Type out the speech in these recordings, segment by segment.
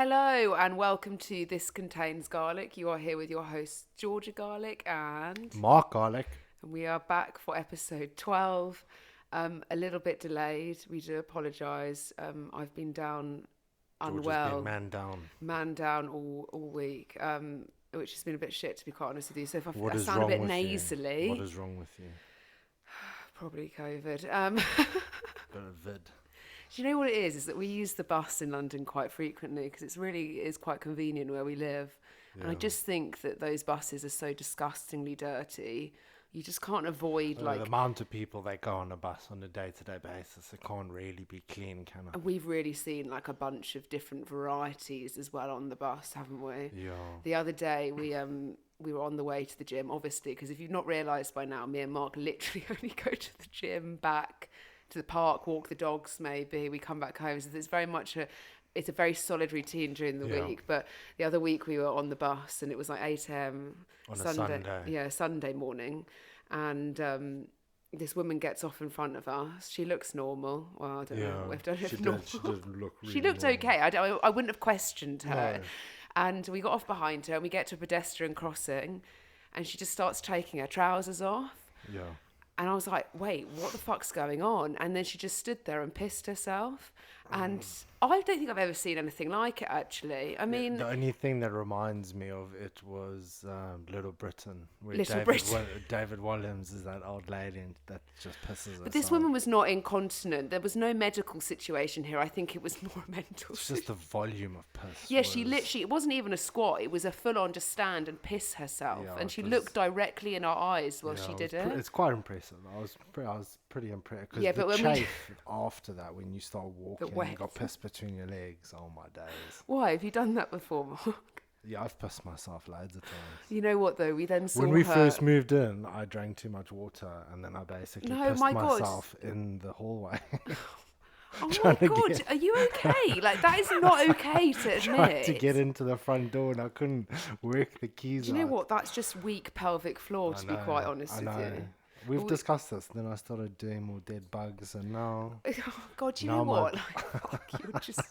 Hello and welcome to This Contains Garlic. You are here with your hosts Georgia Garlic and Mark Garlic. And we are back for episode 12. A little bit delayed. We do apologise. I've been down unwell. Been Man down all week, which has been a bit shit, to be quite honest with you. So if I What is sound a wrong bit with you? nasally... What is wrong with you? Probably COVID. Bit of vid. Do you know what it is? Is that we use the bus in London quite frequently because it is quite convenient where we live. Yeah. And I just think that those buses are so disgustingly dirty. You just can't avoid The amount of people that go on a bus on a day-to-day basis, it can't really be clean, can it? And we've really seen like a bunch of different varieties as well on the bus, haven't we? Yeah. The other day we were on the way to the gym, obviously, because if you've not realised by now, me and Mark literally only go to the gym, back to the park, walk the dogs maybe, we come back home. So there's very much it's a very solid routine during the week. But the other week we were on the bus and it was like 8 a.m. On a Sunday. Yeah, Sunday morning. And this woman gets off in front of us. She looks normal. Well, I don't know. She didn't look really She looked normal. okay. I wouldn't have questioned her. No. And we got off behind her and we get to a pedestrian crossing and she just starts taking her trousers off. Yeah. And I was like, wait, what the fuck's going on? And then she just stood there and pissed herself. And I don't think I've ever seen anything like it, actually. I mean... The only thing that reminds me of it was Little Britain. Where Britain. David Williams is that old lady and that just pisses herself. But this woman was not incontinent. There was no medical situation here. I think it was more mental. It's just the volume of piss. Yeah, she literally... It wasn't even a squat. It was a full-on just stand and piss herself. Yeah, and she looked directly in our eyes while she did it. It's quite impressive. I was pretty impressed. Because the chafe after that, when you start walking, you got piss between your legs. Oh my days! Why have you done that before, Mark? Yeah, I've pissed myself loads of times. You know what though? We then saw when we first moved in, I drank too much water, and then I basically pissed myself in the hallway. Oh my God, are you okay? Like, that is not okay to admit. Trying to get into the front door and I couldn't work the keys out. Do you know what? That's just weak pelvic floor, to be quite honest with you. We've discussed this. Then I started doing more dead bugs and now... Oh God, you know what? Like, fuck, you're just...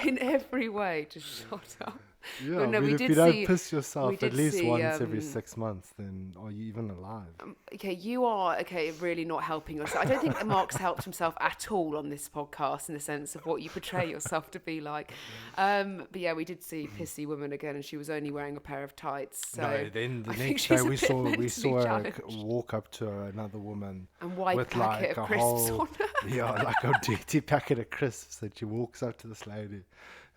in every way, just shut up. Yeah, no, if you don't piss yourself at least once every 6 months, then are you even alive? Okay, you are really not helping yourself. I don't think Mark's helped himself at all on this podcast in the sense of what you portray yourself to be like. But yeah, we did see Pissy Woman again, and she was only wearing a pair of tights. So no, then the next day we saw her walk up to another woman and wipe with a packet of crisps on her. Yeah, like a dirty packet of crisps that she walks up to this lady.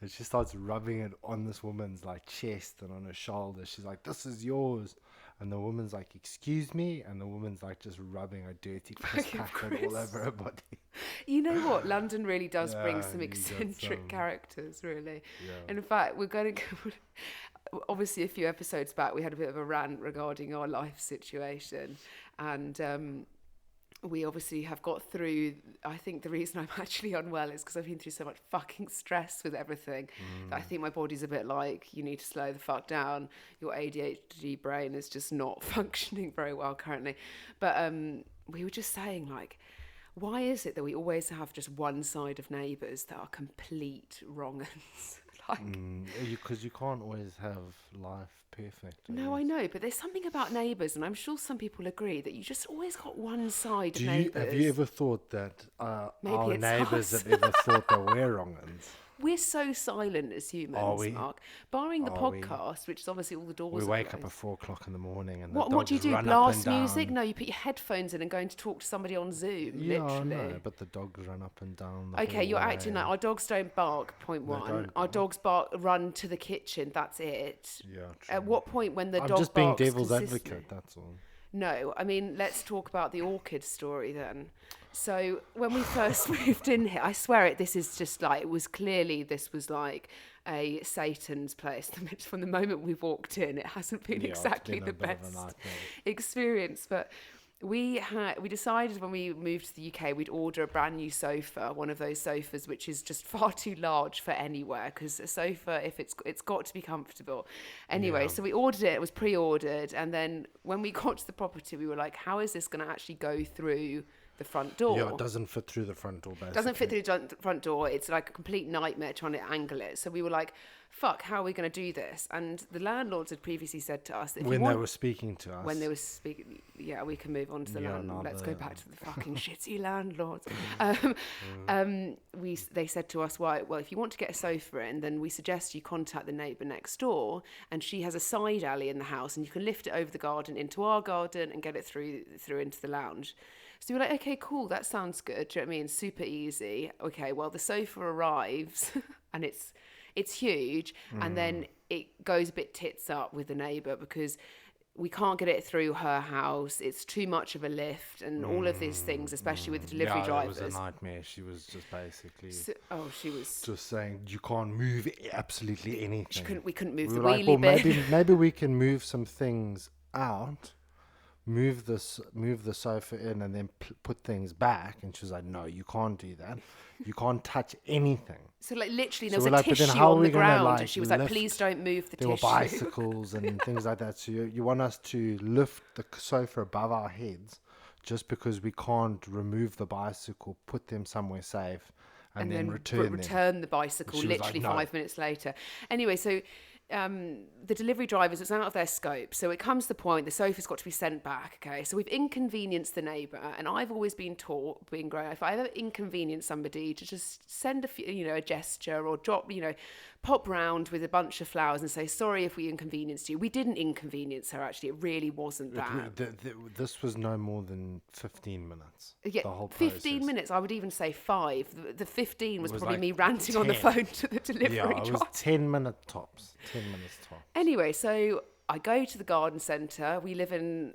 And she starts rubbing it on this woman's like chest and on her shoulder. She's like, "This is yours." And the woman's like, "Excuse me?" And the woman's like just rubbing a dirty packet all over her body. You know what? London really does bring some eccentric characters, really. Yeah. And in fact, we're going to go... Obviously, a few episodes back, we had a bit of a rant regarding our life situation. And... we obviously have got through... I think the reason I'm actually unwell is because I've been through so much fucking stress with everything that I think my body's a bit like, you need to slow the fuck down. Your ADHD brain is just not functioning very well currently. But we were just saying, like, why is it that we always have just one side of neighbours that are complete wrong-uns? Because you can't always have life perfect. No, I know, but there's something about neighbours, and I'm sure some people agree, that you just always got one side of neighbours. Have you ever thought that our neighbours have ever thought that we're wrong-uns? We're so silent as humans, Mark. Barring the podcast, which is obviously all the doors we are wake closed. up at 4 o'clock in the morning and what do you do? Blast music? No, you put your headphones in and go in to talk to somebody on Zoom. Yeah, literally. I know, but the dogs run up and down. Okay, you're acting like our dogs don't bark. Point one. Our dogs run to the kitchen. That's it. Yeah. True. At what point when the dog I'm just being devil's consistently... advocate. That's all. No, I mean, let's talk about the orchid story then. So when we first moved in here, I swear this is just like, this was like a Satan's place. From the moment we walked in, it hasn't been exactly the best experience. But we decided when we moved to the UK, we'd order a brand new sofa, one of those sofas which is just far too large for anywhere, because a sofa, if it's got to be comfortable. Anyway, so we ordered it. It was pre-ordered, and then when we got to the property, we were like, how is this going to actually go through the front door. Yeah, it doesn't fit through the front door, basically. Doesn't fit through the front door. It's like a complete nightmare trying to angle it. So we were like, fuck, how are we going to do this? And the landlords had previously said to us that when they were speaking to us. When they were speaking, yeah, we can move on to the landlord. Let's go back to the fucking shitty landlords. They said to us, well, if you want to get a sofa in, then we suggest you contact the neighbour next door, and she has a side alley in the house, and you can lift it over the garden into our garden and get it through into the lounge. So we were like, okay, cool, that sounds good. Do you know what I mean? Super easy. Okay, well, the sofa arrives and it's huge, and then it goes a bit tits up with the neighbour because we can't get it through her house. It's too much of a lift and all of these things, especially with the delivery drivers. It was a nightmare. She was just basically she was just saying you can't move absolutely anything. We couldn't move we the were wheelie bin. Maybe we can move some things out. Move the sofa in and then put things back. And she was like, no, you can't do that. You can't touch anything. So like literally there was a tissue on the ground, and she was like, please don't move the tissue. There were bicycles and things like that. So you want us to lift the sofa above our heads just because we can't remove the bicycle, put them somewhere safe, and then return the bicycle literally like, no. 5 minutes later. Anyway, so the delivery drivers, it's out of their scope. So it comes to the point, the sofa's got to be sent back, okay? So we've inconvenienced the neighbour, and I've always been taught, being grown up, if I ever inconvenience somebody, to just send a gesture or drop, pop round with a bunch of flowers and say, sorry if we inconvenienced you. We didn't inconvenience her, actually. It really wasn't that. This was no more than 15 minutes. Yeah, the whole 15 minutes. I would even say 5. The 15 was probably like me ranting 10. On the phone to the delivery driver. Yeah, it was 10 minutes tops. Anyway, so I go to the garden centre. We live in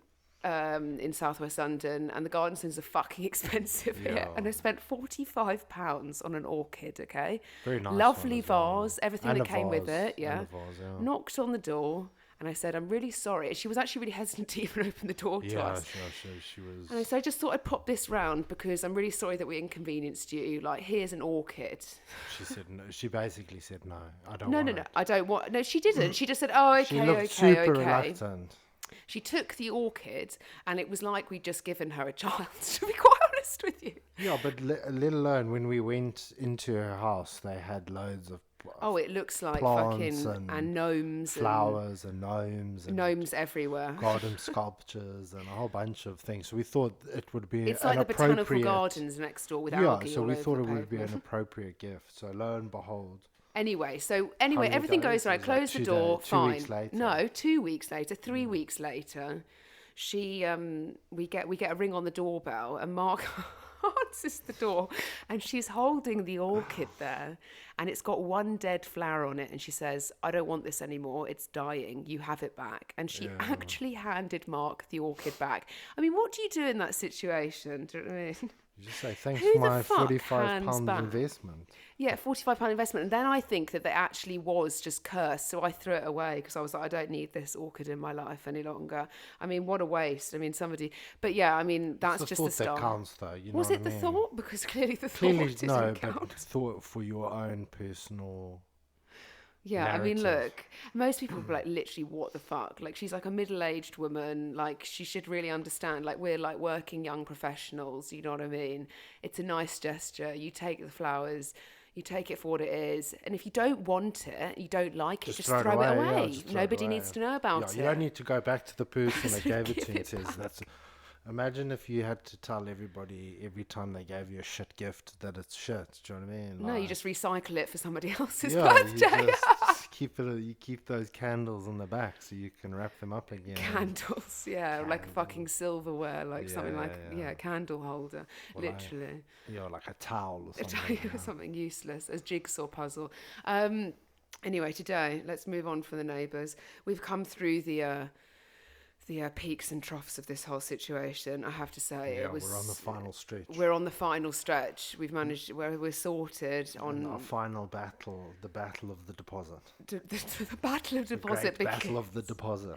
southwest London, and the garden centres are fucking expensive here. And I spent £45 on an orchid. Okay, very nice, lovely vase, everything and that came with it. Yeah. Vase, Knocked on the door. And I said, I'm really sorry. She was actually really hesitant to even open the door to us. Yeah, she was. And so I just thought I'd pop this round because I'm really sorry that we inconvenienced you. Like, here's an orchid. She said no. She basically said no. I don't want it. No, I don't want. No, she didn't. She just said, oh, okay, she looked super reluctant. She took the orchid, and it was like we'd just given her a child, to be quite honest with you. Yeah, but let alone when we went into her house, they had loads of it looks like fucking and gnomes, flowers and gnomes everywhere, garden sculptures and a whole bunch of things. So we thought it would be it's like the botanical gardens next door with algae. So we thought it would be an appropriate gift. So lo and behold. Anyway, everything goes right. Close the door. Fine. 2 weeks later. No, 2 weeks later. 3 weeks later, we get a ring on the doorbell, and Mark answers the door, and she's holding the orchid there, and it's got one dead flower on it, and she says, I don't want this anymore, it's dying, you have it back. And she actually handed Mark the orchid back. I mean, what do you do in that situation? Do you know what I mean? You just say, thanks for my £45 investment. Yeah, £45 investment. And then I think that actually was just cursed. So I threw it away because I was like, I don't need this orchid in my life any longer. I mean, what a waste. I mean, but yeah, I mean, that's just the start. That counts, though. Was it the thought? Because clearly the thought didn't count. But thought for your own personal... Yeah, narrative. I mean, look, most people are like, literally, what the fuck? Like, she's like a middle-aged woman. Like, she should really understand. Like, we're like working young professionals. You know what I mean? It's a nice gesture. You take the flowers, you take it for what it is. And if you don't want it, you don't like it, just throw it away. Yeah, nobody needs to know about it. You don't need to go back to the person that gave it to you and says, that's... Imagine if you had to tell everybody every time they gave you a shit gift that it's shit. Do you know what I mean? No, you just recycle it for somebody else's birthday. You keep those candles on the back so you can wrap them up again. Candles, like fucking silverware, like something like candle holder, or literally. Like a towel or something. Something useless, a jigsaw puzzle. Anyway, today, let's move on from the neighbours. We've come through the peaks and troughs of this whole situation, I have to say. We're on the final stretch. We're on the final stretch. We've managed, we're sorted on... our final battle, the battle of the deposit. The battle of deposit. The great battle of the deposit.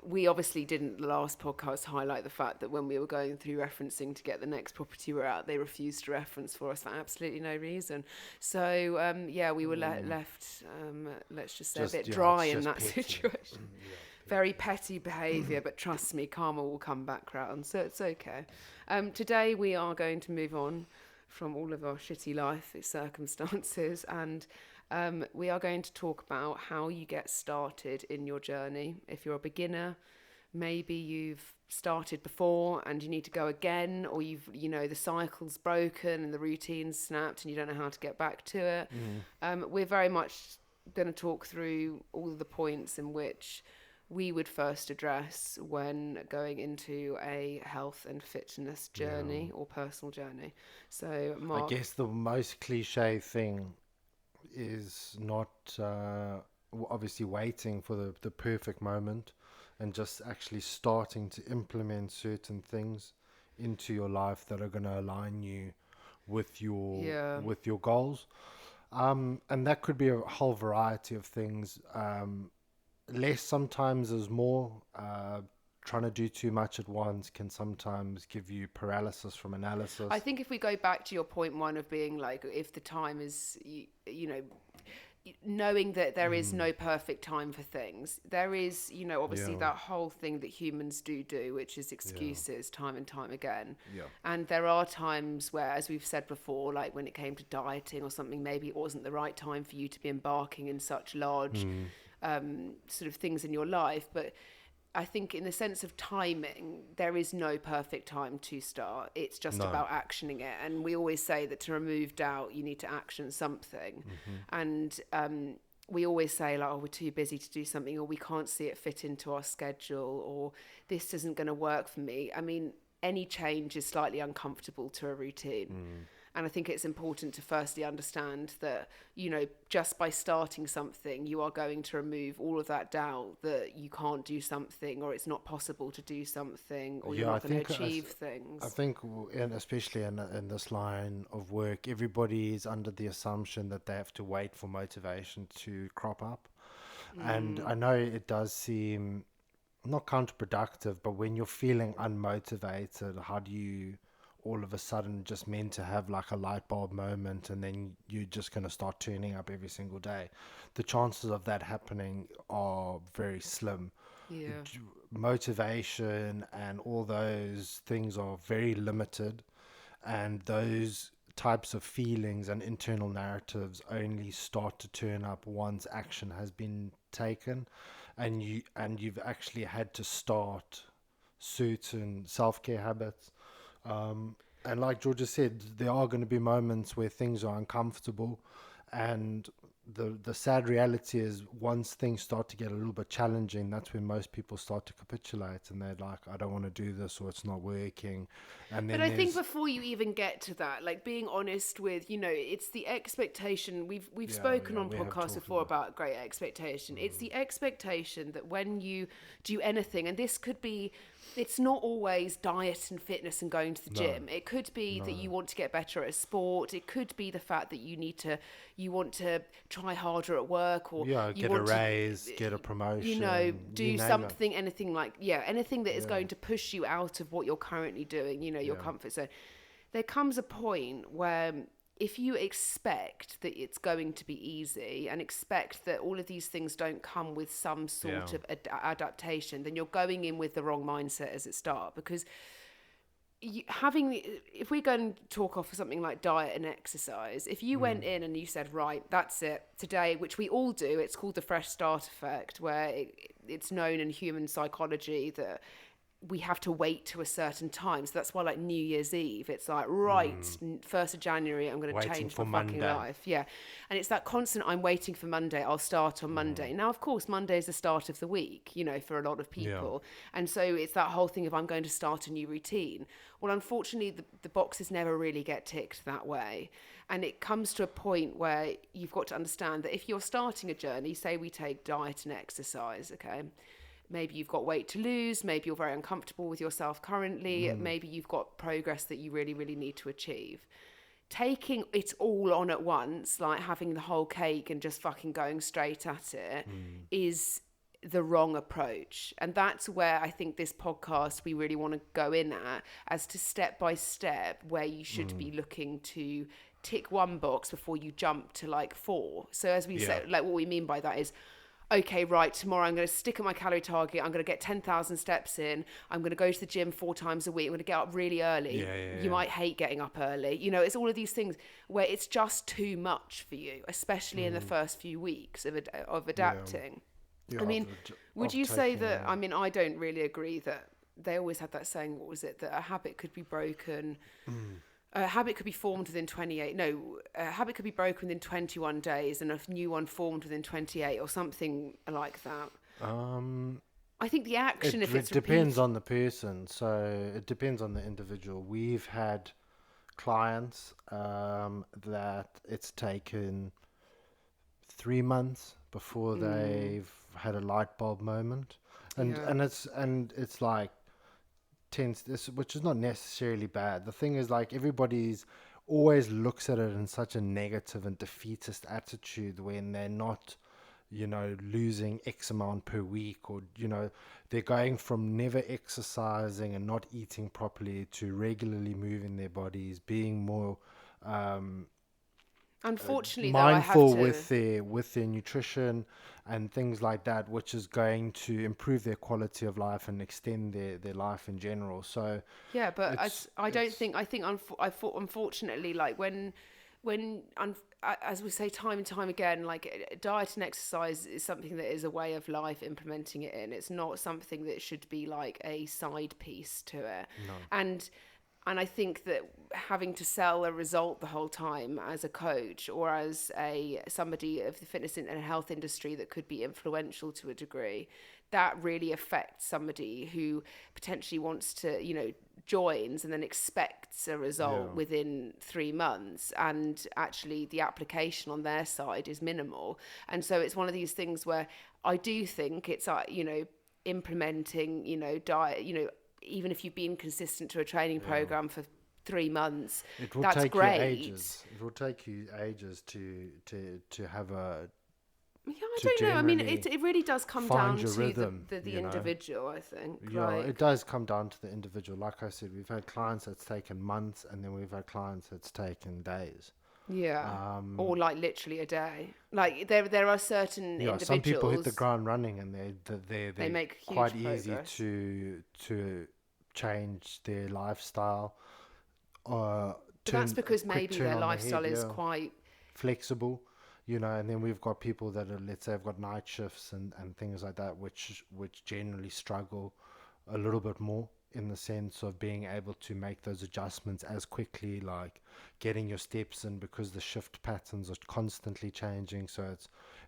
We obviously didn't, the last podcast, highlight the fact that when we were going through referencing to get the next property we're at, they refused to reference for us for absolutely no reason. So, we were left, let's just say, a bit dry in that situation. very petty behaviour, but trust me, karma will come back round, so it's okay. Today we are going to move on from all of our shitty life circumstances, and we are going to talk about how you get started in your journey. If you're a beginner, maybe you've started before and you need to go again, or the cycle's broken and the routine's snapped and you don't know how to get back to it. We're very much going to talk through all of the points in which we would first address when going into a health and fitness journey or personal journey. So, Mark, I guess the most cliche thing is not obviously waiting for the perfect moment, and just actually starting to implement certain things into your life that are going to align you with your goals. And that could be a whole variety of things. Less sometimes is more. Trying to do too much at once can sometimes give you paralysis from analysis. I think if we go back to your point one of being like, if the time is, knowing that there is no perfect time for things, there is, obviously that whole thing that humans do, which is excuses time and time again. And there are times where, as we've said before, like when it came to dieting or something, maybe it wasn't the right time for you to be embarking in such large sort of things in your life. But I think in the sense of timing, there is no perfect time to start. It's just about actioning it. And we always say that to remove doubt, you need to action something. And we always say, like, oh, we're too busy to do something, or we can't see it fit into our schedule, or this isn't going to work for me. I mean, any change is slightly uncomfortable to a routine. And I think it's important to firstly understand that, just by starting something, you are going to remove all of that doubt that you can't do something, or it's not possible to do something, or you're not going to achieve things. I think, and especially in this line of work, everybody is under the assumption that they have to wait for motivation to crop up. And I know it does seem not counterproductive, but when you're feeling unmotivated, how do you all of a sudden just meant to have like a light bulb moment, and then you're just going to start turning up every single day? The chances of that happening are very slim. Motivation and all those things are very limited, and those types of feelings and internal narratives only start to turn up once action has been taken, and you've actually had to start certain self-care habits. And like Georgia said, there are going to be moments where things are uncomfortable, and the sad reality is once things start to get a little bit challenging, that's when most people start to capitulate, and they're like, I don't want to do this, or it's not working. And then but I think before you even get to that, like being honest with, it's the expectation. We've spoken on podcasts before about great expectation. It's the expectation that when you do anything, and this could be, it's not always diet and fitness and going to the gym. It could be that you want to get better at a sport. It could be the fact that you want to try harder at work, or get a raise, get a promotion, do something, anything that is going to push you out of what you're currently doing, your comfort zone. There comes a point where if you expect that it's going to be easy and expect that all of these things don't come with some sort of adaptation, then you're going in with the wrong mindset as it starts. Because if we go and talk off of something like diet and exercise, if you went in and you said, right, that's it today, which we all do, it's called the fresh start effect, where it's known in human psychology that we have to wait to a certain time. So that's why, like New Year's Eve, it's like, right, 1st of January, I'm going to change my fucking life. Yeah. And it's that constant, I'm waiting for Monday, I'll start on Monday. Now, of course, Monday is the start of the week, for a lot of people. And so it's that whole thing of, I'm going to start a new routine. Well, unfortunately, the boxes never really get ticked that way. And it comes to a point where you've got to understand that if you're starting a journey, say we take diet and exercise, okay? Maybe you've got weight to lose. Maybe you're very uncomfortable with yourself currently. Maybe you've got progress that you really, really need to achieve. Taking it all on at once, like having the whole cake and just fucking going straight at it, is the wrong approach. And that's where I think this podcast, we really want to go in at, as to step by step where you should be looking to tick one box before you jump to like 4. So as we said, like what we mean by that is, okay, right, tomorrow I'm going to stick at my calorie target. I'm going to get 10,000 steps in. I'm going to go to the gym 4 times a week. I'm going to get up really early. You might hate getting up early. You know, it's all of these things where it's just too much for you, especially in the first few weeks of adapting. I mean, would you say that, I mean, I don't really agree that they always had that saying, what was it, that a habit could be broken... A habit could be formed within 28. No, a habit could be broken within 21 days, and a new one formed within 28, or something like that. I think the action, if it's depends on the person. So it depends on the individual. We've had clients that it's taken 3 months before they've had a light bulb moment, and it's like tends this, which is not necessarily bad. The thing is, like, everybody's always looks at it in such a negative and defeatist attitude when they're not, you know, losing X amount per week, or, you know, they're going from never exercising and not eating properly to regularly moving their bodies, being more unfortunately mindful though, I have to... with their nutrition and things like that, which is going to improve their quality of life and extend their life in general. So yeah, but I think unfortunately, like as we say time and time again, like, diet and exercise is something that is a way of life. Implementing it in, it's not something that should be like a side piece to it. No. And I think that having to sell a result the whole time as a coach, or as somebody of the fitness and health industry that could be influential to a degree, that really affects somebody who potentially wants to, you know, joins and then expects a result within 3 months, and actually the application on their side is minimal. And so it's one of these things where I do think it's, you know, implementing, you know, diet, you know, even if you've been consistent to a training program for 3 months, that's great. It will take you ages to have a... Yeah, I don't know. I mean, it really does come down to the individual, I think. Yeah, like, it does come down to the individual. Like I said, we've had clients that's taken months, and then we've had clients that's taken days. Yeah, or like literally a day. Like there are certain individuals. Some people hit the ground running, and they make huge quite progress. easy to change their lifestyle. But that's because maybe their lifestyle is quite flexible, you know. And then we've got people that are, let's say, have got night shifts and things like that, which generally struggle a little bit more in the sense of being able to make those adjustments as quickly, like getting your steps in, because the shift patterns are constantly changing. So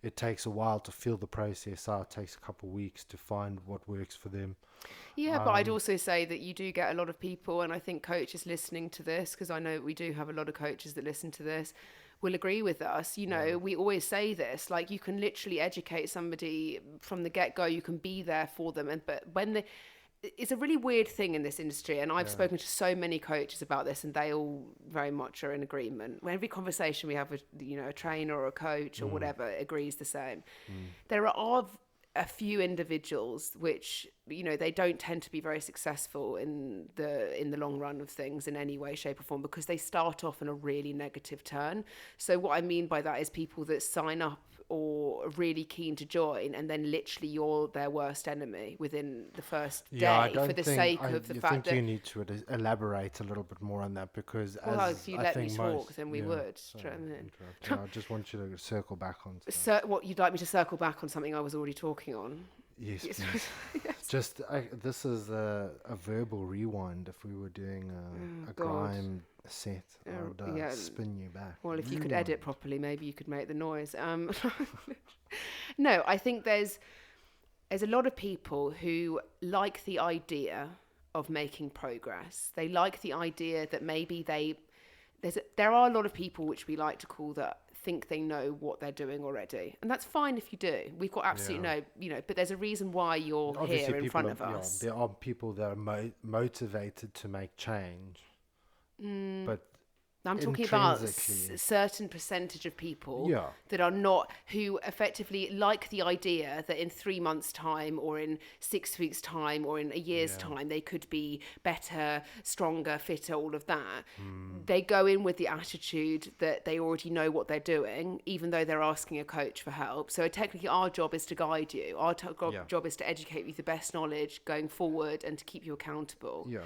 it takes a while to feel the process out. It takes a couple of weeks to find what works for them. Yeah, but I'd also say that you do get a lot of people, and I think coaches listening to this, because I know we do have a lot of coaches that listen to this, will agree with us. You know, we always say this, like, you can literally educate somebody from the get-go. You can be there for them. But when it's a really weird thing in this industry, and I've spoken to so many coaches about this, and they all very much are in agreement. When every conversation we have with, you know, a trainer or a coach or whatever agrees the same. There are a few individuals which, you know, they don't tend to be very successful in the long run of things in any way, shape or form, because they start off in a really negative turn. So what I mean by that is people that sign up or are really keen to join, and then literally you're their worst enemy within the first day, for the sake of the fact that... I think you need to elaborate a little bit more on that, because if you let me talk, then we would. I just want you to circle back on what you'd like me to circle back on something I was already talking on. Yes, yes. Just this is a verbal rewind. If we were doing a grime set, I would spin you back. Well, if you could edit properly, maybe you could make the noise. No, I think there's a lot of people who like the idea of making progress. They like the idea that maybe there are a lot of people which we like to call that think they know what they're doing already, and that's fine if you do. We've got absolutely but there's a reason why you're here in front of us. There are people that are motivated to make change, but I'm talking about a intrinsically. certain percentage of people Yeah. that are not, who effectively like the idea that in 3 months' time or in 6 weeks' time or in a year's time, they could be better, stronger, fitter, all of that. They go in with the attitude that they already know what they're doing, even though they're asking a coach for help. So technically our job is to guide you. Our job is to educate you with the best knowledge going forward and to keep you accountable. Yeah.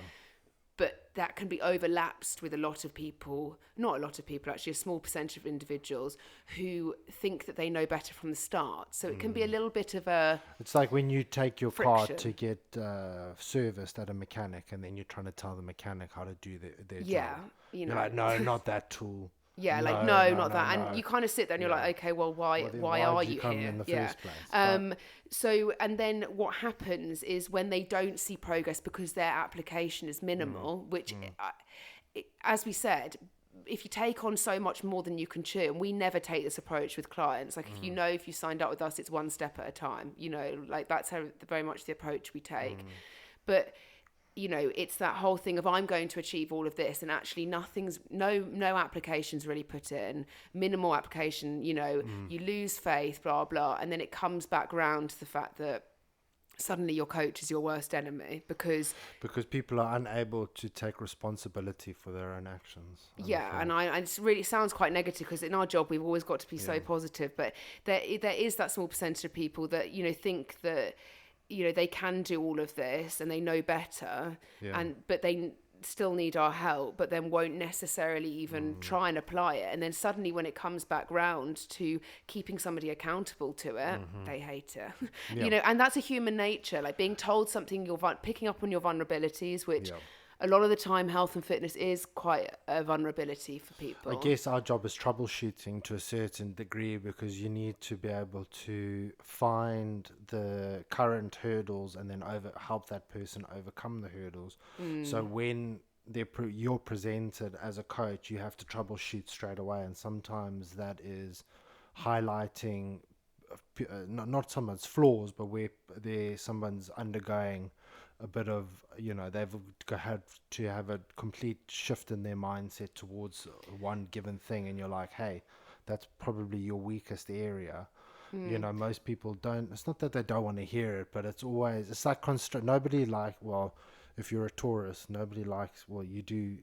But that can be overlapped with a lot of people, not a lot of people, actually a small percentage of individuals who think that they know better from the start. So it can be a little bit of a... It's like when you take your car friction. to get serviced at a mechanic, and then you're trying to tell the mechanic how to do their Yeah, job. you You're know. like, no, not that tool. Yeah, like, No, not that. no. And you kind of sit there and you're Yeah. like, okay, well, why Well, then why why'd are you you come here? in the Yeah. first place? So, and then what happens is when they don't see progress because their application is minimal, which, as we said, if you take on so much more than you can chew, and we never take this approach with clients, like if you know, if you signed up with us, it's one step at a time, you know, like that's how very much the approach we take. But you know, it's that whole thing of I'm going to achieve all of this, and actually no applications really put in, minimal application, you know, you lose faith, blah, blah. And then it comes back round to the fact that suddenly your coach is your worst enemy because people are unable to take responsibility for their own actions. and it really sounds quite negative because in our job we've always got to be so positive, but there is that small percentage of people that, you know, think that, you know, they can do all of this and they know better, but they still need our help, but then won't necessarily even try and apply it. And then suddenly when it comes back round to keeping somebody accountable to it, they hate it. You know, and that's a human nature, like being told something, picking up on your vulnerabilities, which a lot of the time health and fitness is quite a vulnerability for people. I guess our job is troubleshooting to a certain degree, because you need to be able to find the current hurdles and then help that person overcome the hurdles. So when you're presented as a coach, you have to troubleshoot straight away, and sometimes that is highlighting not someone's flaws, but where someone's undergoing a bit of, you know, they've had to have a complete shift in their mindset towards one given thing, and you're like, hey, that's probably your weakest area. You know, most people don't, it's not that they don't want to hear it, but it's like nobody if you're a Taurus, nobody likes, you do.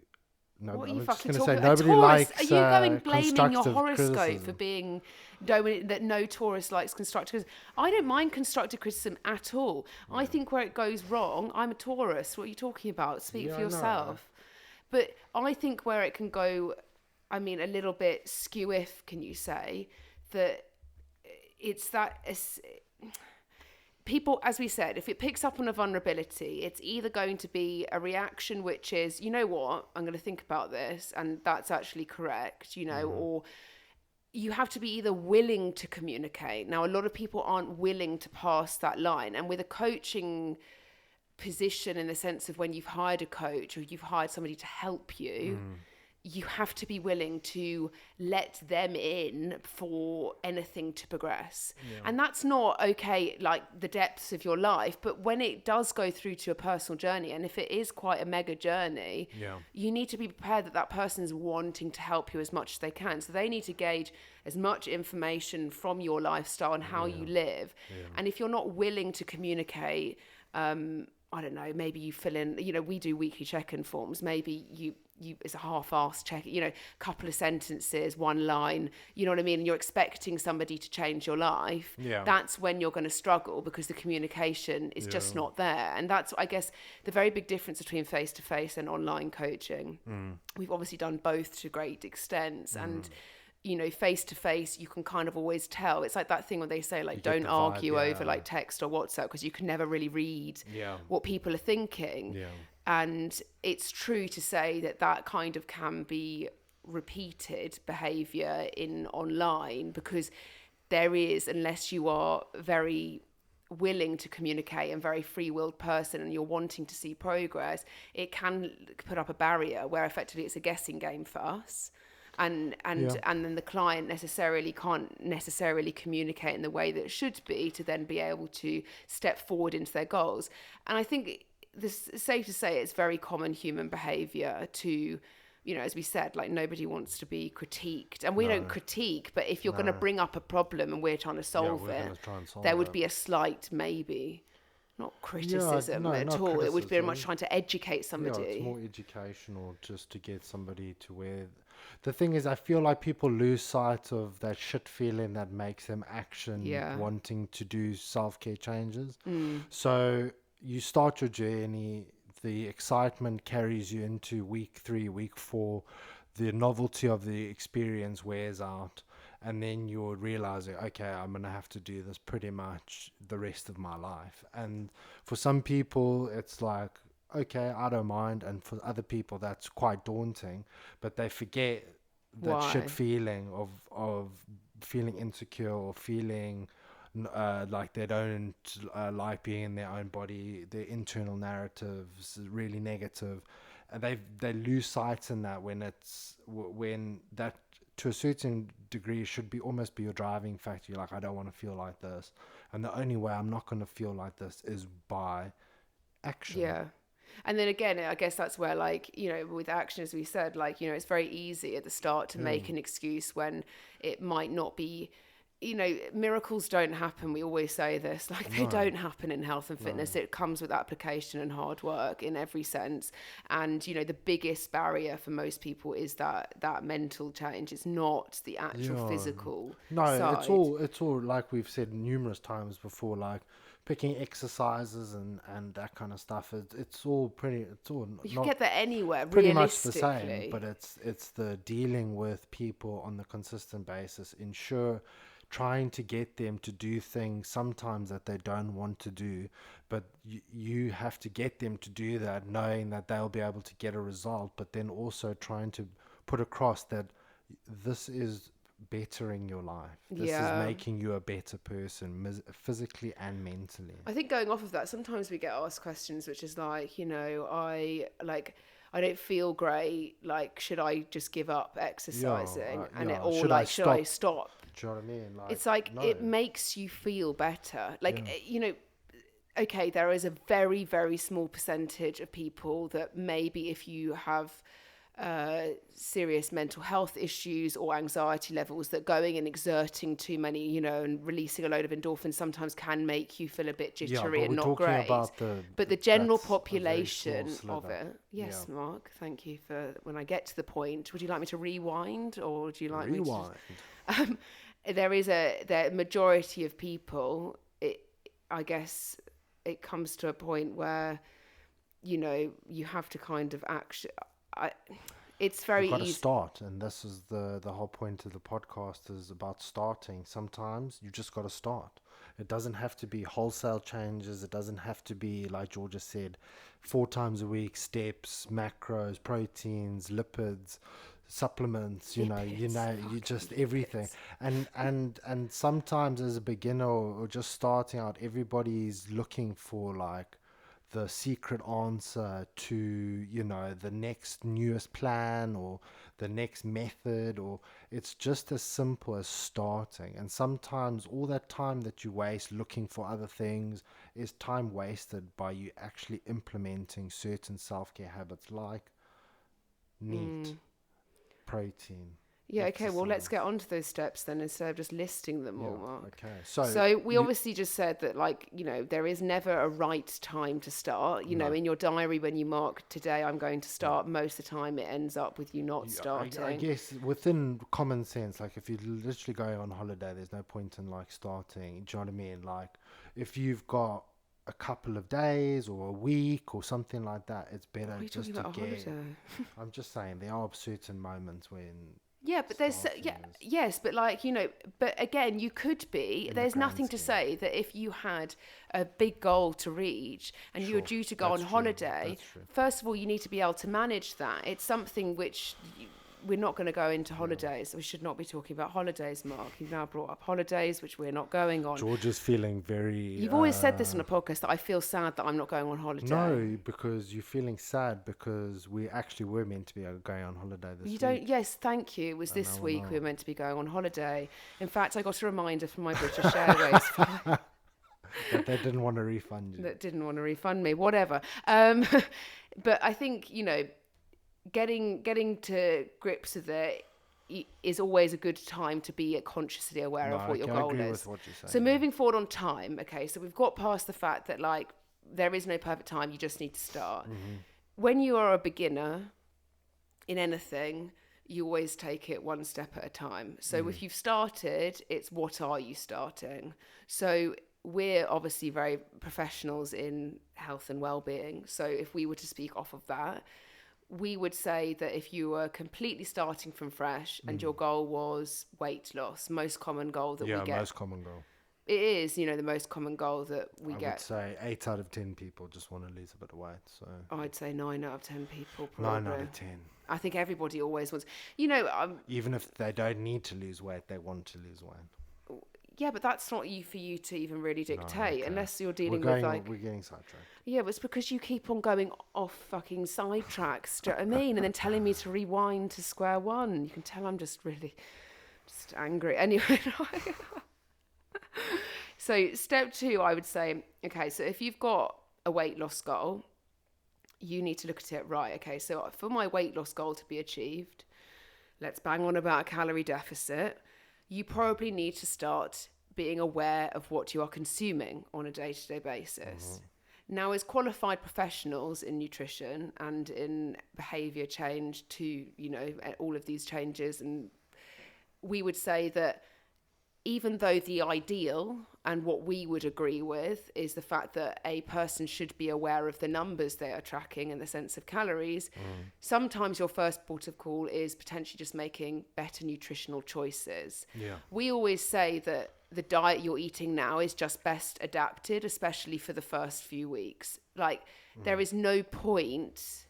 No, what are I'm you just fucking going to say talking nobody about? likes Are you going blaming your constructive horoscope criticism. for being that no Taurus likes constructive criticism? I don't mind constructive criticism at all. I think where it goes wrong, I'm a Taurus. What are you talking about? Speak for yourself. But I think where it can go, I mean, a little bit skew-if, can you say, that it's that... people, as we said, if it picks up on a vulnerability, it's either going to be a reaction which is, you know what, I'm going to think about this and that's actually correct, you know, or you have to be either willing to communicate. Now, a lot of people aren't willing to pass that line. And with a coaching position, in the sense of when you've hired a coach or you've hired somebody to help you, you have to be willing to let them in for anything to progress. And that's not, okay, like the depths of your life, but when it does go through to a personal journey, and if it is quite a mega journey, you need to be prepared that that person's wanting to help you as much as they can. So they need to gauge as much information from your lifestyle and how you live. And if you're not willing to communicate, I don't know, maybe you fill in, you know, we do weekly check-in forms. Maybe you it's a half-assed check, you know, couple of sentences, one line, you know what I mean? And you're expecting somebody to change your life. That's when you're going to struggle, because the communication is just not there. And that's, I guess, the very big difference between face-to-face and online coaching. We've obviously done both to great extents, and you know, face to face, you can kind of always tell. It's like that thing when they say, like, don't argue over like text or WhatsApp, because you can never really read what people are thinking. And it's true to say that that kind of can be repeated behavior in online, because there is, unless you are very willing to communicate and very free-willed person and you're wanting to see progress, it can put up a barrier where effectively it's a guessing game for us. And then the client can't necessarily communicate in the way that it should be to then be able to step forward into their goals. And I think this is safe to say it's very common human behavior to as we said, like nobody wants to be critiqued, and we don't critique, but if you're going to bring up a problem and we're trying to solve it, there would be a slight, maybe not criticism at not all. It would be very criticism. much trying to educate somebody. Yeah, it's more educational, just to get somebody to where. The thing is, I feel like people lose sight of that shit feeling that makes them wanting to do self-care changes. So you start your journey, the excitement carries you into week 3, week 4, the novelty of the experience wears out, and then you're realizing, okay, I'm going to have to do this pretty much the rest of my life. And for some people, it's like, okay, I don't mind. And for other people, that's quite daunting. But they forget that shit feeling of feeling insecure or feeling like they don't like being in their own body. Their internal narratives really negative. And they lose sight in that when that, to a certain degree, should be almost be your driving factor. You're like, I don't want to feel like this, and the only way I'm not going to feel like this is by action. Yeah. And then again, I guess that's where, like, with action, as we said, like, it's very easy at the start to make an excuse when it might not be. Miracles don't happen. We always say this, like, they don't happen in health and fitness. It comes with application and hard work in every sense. And, the biggest barrier for most people is that mental change. It's not the actual physical side. It's all like we've said numerous times before, like picking exercises and that kind of stuff. It's all You get that anywhere, pretty much the same, but it's the dealing with people on the consistent basis, trying to get them to do things sometimes that they don't want to do, but you have to get them to do that, knowing that they'll be able to get a result, but then also trying to put across that this is bettering your life. This is making you a better person, physically and mentally. I think going off of that, sometimes we get asked questions which is like, I don't feel great, like, should I just give up exercising? Should I stop? Do you know what I mean? Like, it's like, it makes you feel better. Like, okay, there is a very, very small percentage of people that maybe if you have serious mental health issues or anxiety levels, that going and exerting too many, and releasing a load of endorphins sometimes can make you feel a bit jittery and not great. But the general population of it. Yes, Mark, thank you for, when I get to the point, would you like me to rewind, or would you like me to... the majority of people, I guess it comes to a point where, you have to kind of it's very easy. You've got to start, and this is the whole point of the podcast, is about starting. Sometimes you just got to start. It doesn't have to be wholesale changes. It doesn't have to be, like Georgia said, 4 times a week, steps, macros, proteins, lipids, supplements, you just everything. And sometimes as a beginner or just starting out, everybody's looking for like the secret answer to, the next newest plan or the next method, or it's just as simple as starting. And sometimes all that time that you waste looking for other things is time wasted by you actually implementing certain self-care habits like protein. Yeah, okay, well, let's get on to those steps then, instead of just listing them all, Mark. Okay. So we obviously just said that, like, there is never a right time to start. In your diary, when you mark today, I'm going to start, most of the time it ends up with you not starting. I guess within common sense, like, if you're literally going on holiday, there's no point in, like, starting. Do you know what I mean? Like, if you've got a couple of days or a week or something like that, it's better just to get... I'm just saying, there are certain moments when... Yeah, but yes, but like, but again, you could be, there's nothing to say that if you had a big goal to reach and you were due to go on holiday, first of all, you need to be able to manage that. It's something which we're not going to go into holidays. We should not be talking about holidays, Mark. You've now brought up holidays, which we're not going on. George is feeling very... You've always said this on a podcast, that I feel sad that I'm not going on holiday. No, because you're feeling sad because we actually were meant to be going on holiday this week. Yes, thank you. It was this week we were meant to be going on holiday. In fact, I got a reminder from my British Airways flight. That they didn't want to refund you. That didn't want to refund me, whatever. But I think, getting to grips with it is always a good time to be consciously aware of what your goal agree is. with what you're saying, so moving forward on time, okay, so we've got past the fact that like there is no perfect time, you just need to start. When you are a beginner in anything, you always take it one step at a time. So if you've started, it's what are you starting? So we're obviously very professionals in health and well-being. So if we were to speak off of that, we would say that if you were completely starting from fresh and your goal was weight loss, most common goal that we get. Yeah, most common goal. It is, the most common goal that we I get. would say 8 out of 10 people just want to lose a bit of weight. So I'd say 9 out of 10 people probably. 9 out of 10. I think everybody always wants, even if they don't need to lose weight, they want to lose weight. yeah, but that's not for you to even really dictate, unless you're dealing we're with like. We're getting sidetracked. Yeah, but it's because you keep on going off fucking sidetracks. Do you know what I mean? And then telling me to rewind to square one. You can tell I'm just really angry. Anyway. So step 2, I would say, okay, so if you've got a weight loss goal, you need to look at it, right, okay, so for my weight loss goal to be achieved, let's bang on about a calorie deficit, you probably need to start being aware of what you are consuming on a day-to-day basis. Now, as qualified professionals in nutrition and in behaviour change to, all of these changes, and we would say that even though the ideal and what we would agree with is the fact that a person should be aware of the numbers they are tracking in the sense of calories, sometimes your first port of call is potentially just making better nutritional choices. Yeah. We always say that the diet you're eating now is just best adapted, especially for the first few weeks. Like, there is no point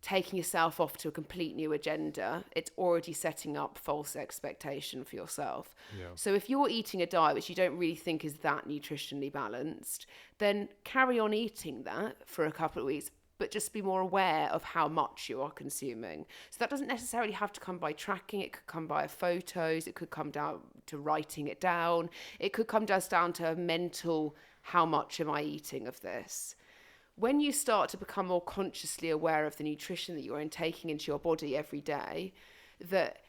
taking yourself off to a complete new agenda. It's already setting up false expectation for yourself. Yeah. So if you're eating a diet which you don't really think is that nutritionally balanced, then carry on eating that for a couple of weeks, but just be more aware of how much you are consuming. So that doesn't necessarily have to come by tracking. It could come by photos. It could come down to writing it down. It could come just down to a mental, how much am I eating of this? When you start to become more consciously aware of the nutrition that you're intaking into your body every day, that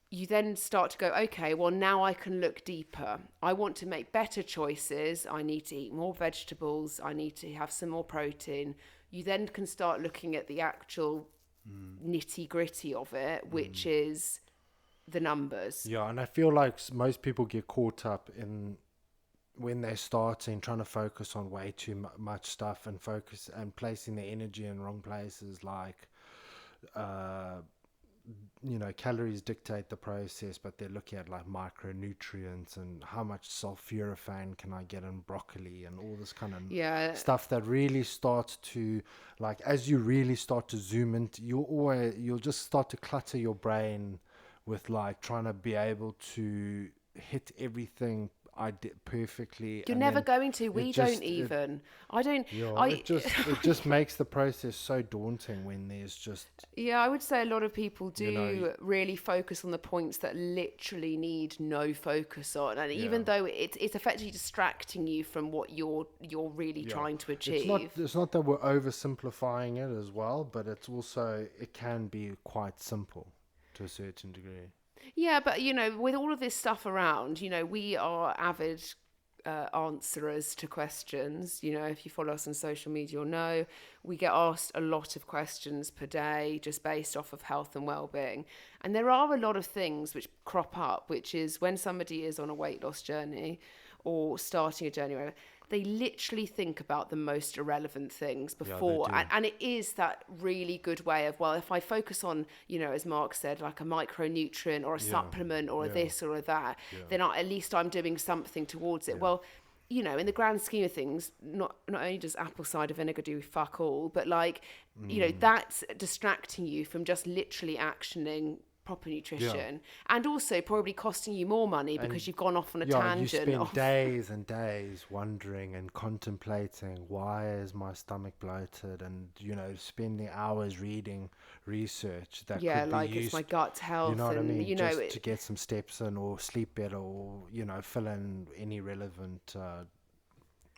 you then start to go, okay, well, now I can look deeper. I want to make better choices. I need to eat more vegetables. I need to have some more protein. You then can start looking at the actual nitty gritty of it, which is the numbers. Yeah, and I feel like most people get caught up in when they're starting, trying to focus on way too much stuff and focus and placing their energy in wrong places, like calories dictate the process, but they're looking at like micronutrients and how much sulforaphane can I get in broccoli and all this kind of stuff that really starts to, like, as you really start to zoom into, you'll just start to clutter your brain with like trying to be able to hit everything I did perfectly. You're never going to. We don't even. I don't. Yeah, it just makes the process so daunting when there's just. Yeah, I would say a lot of people do really focus on the points that literally need no focus on, and even though it's effectively distracting you from what you're really trying to achieve. It's not that we're oversimplifying it as well, but it's also, it can be quite simple to a certain degree. Yeah, but, with all of this stuff around, we are avid answerers to questions. If you follow us on social media, you'll know we get asked a lot of questions per day just based off of health and well-being. And there are a lot of things which crop up, which is when somebody is on a weight loss journey or starting a journey, they literally think about the most irrelevant things before. And it is that really good way of, well, if I focus on, as Mark said, like a micronutrient or a supplement or a this or a that, then at least I'm doing something towards it. Yeah. Well, in the grand scheme of things, not only does apple cider vinegar do fuck all, but that's distracting you from just literally actioning proper nutrition, and also probably costing you more money because you've gone off on a tangent. You spend days and days wondering and contemplating, why is my stomach bloated, and spending hours reading research that could be used, it's my gut's health, you know what I mean, just to get some steps in or sleep better or fill in any relevant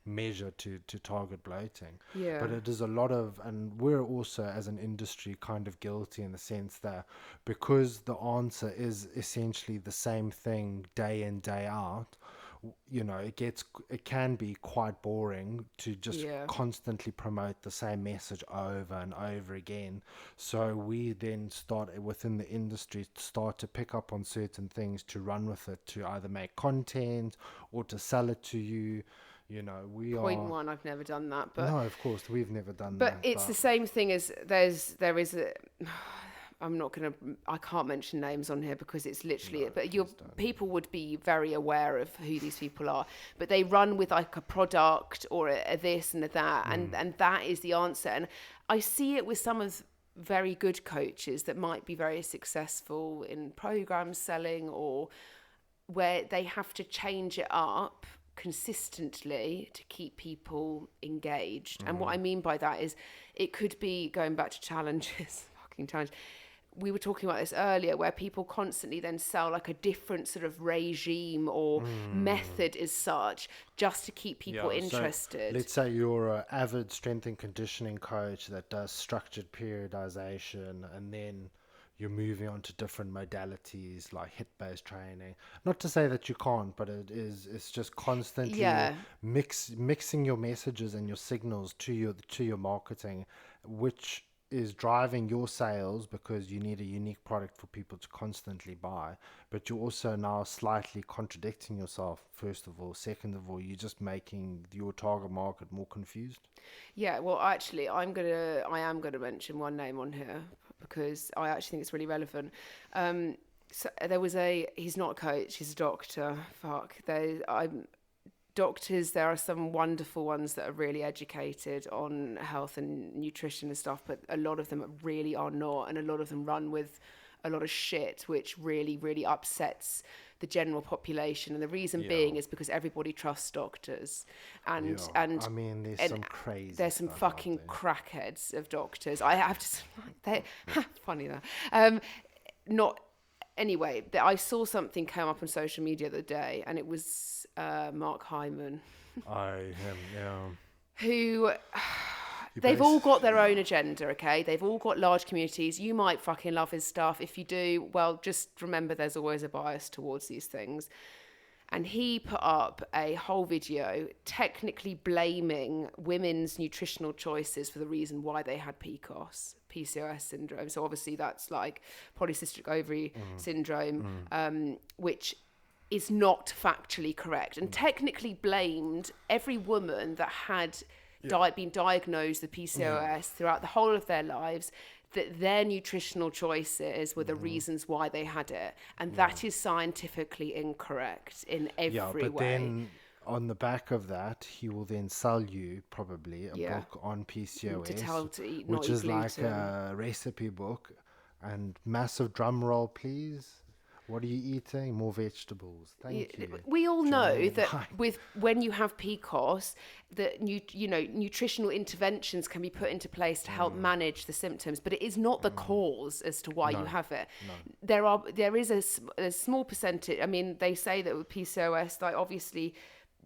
measure to target bloating. Yeah. But it is a lot of, and we're also as an industry kind of guilty in the sense that because the answer is essentially the same thing day in, day out, it can be quite boring to just Yeah. constantly promote the same message over and over again. So we then start within the industry start to pick up on certain things to run with it, to either make content or to sell it to you. We Point are. one, I've never done that, No, of course, we've never done but that. it's the But same thing as there is a. I can't mention names on here because it's literally, no, but please don't. people would be very aware of who these people are, but they run with like a product or a this and a that, and that is the answer. And I see it with some of very good coaches that might be very successful in program selling, or where they have to change it up consistently to keep people engaged. And what I mean by that is it could be going back to challenges, fucking challenge. We were talking about this earlier, where people constantly then sell like a different sort of regime or method as such, just to keep people interested. So let's say you're an avid strength and conditioning coach that does structured periodization, and then you're moving on to different modalities like hit-based training. Not to say that you can't, but it's just constantly Yeah. mixing your messages and your signals to your marketing, which is driving your sales because you need a unique product for people to constantly buy. But you're also now slightly contradicting yourself, first of all. Second of all, you're just making your target market more confused. Yeah, well, actually, I am gonna mention one name on here because I actually think it's really relevant. So he's not a coach, he's a doctor. Doctors, there are some wonderful ones that are really educated on health and nutrition and stuff, but a lot of them really are not, and a lot of them run with a lot of shit, which really, really upsets the general population. And the reason being is because everybody trusts doctors, and I mean, there's some fucking crackheads of doctors. I have to, they funny that. Not anyway. I saw something come up on social media the other day, and it was Mark Hyman, who. They've all got their own agenda, okay? They've all got large communities. You might fucking love his stuff. If you do, well, just remember there's always a bias towards these things. And he put up a whole video technically blaming women's nutritional choices for the reason why they had PCOS syndrome. So obviously that's like polycystic ovary syndrome, which is not factually correct, and technically blamed every woman that had been diagnosed with PCOS throughout the whole of their lives, that their nutritional choices were the reasons why they had it. And that is scientifically incorrect in every way. Then on the back of that, he will then sell you probably a book on PCOS, to tell to eat, which not is eat like gluten. a recipe book. And massive drum roll, please. What are you eating? More vegetables. Thank you. We all know that when you have PCOS, that nutritional interventions can be put into place to help manage the symptoms, but it is not the cause as to why you have it. No. There is a small percentage. I mean, they say that with PCOS, like obviously,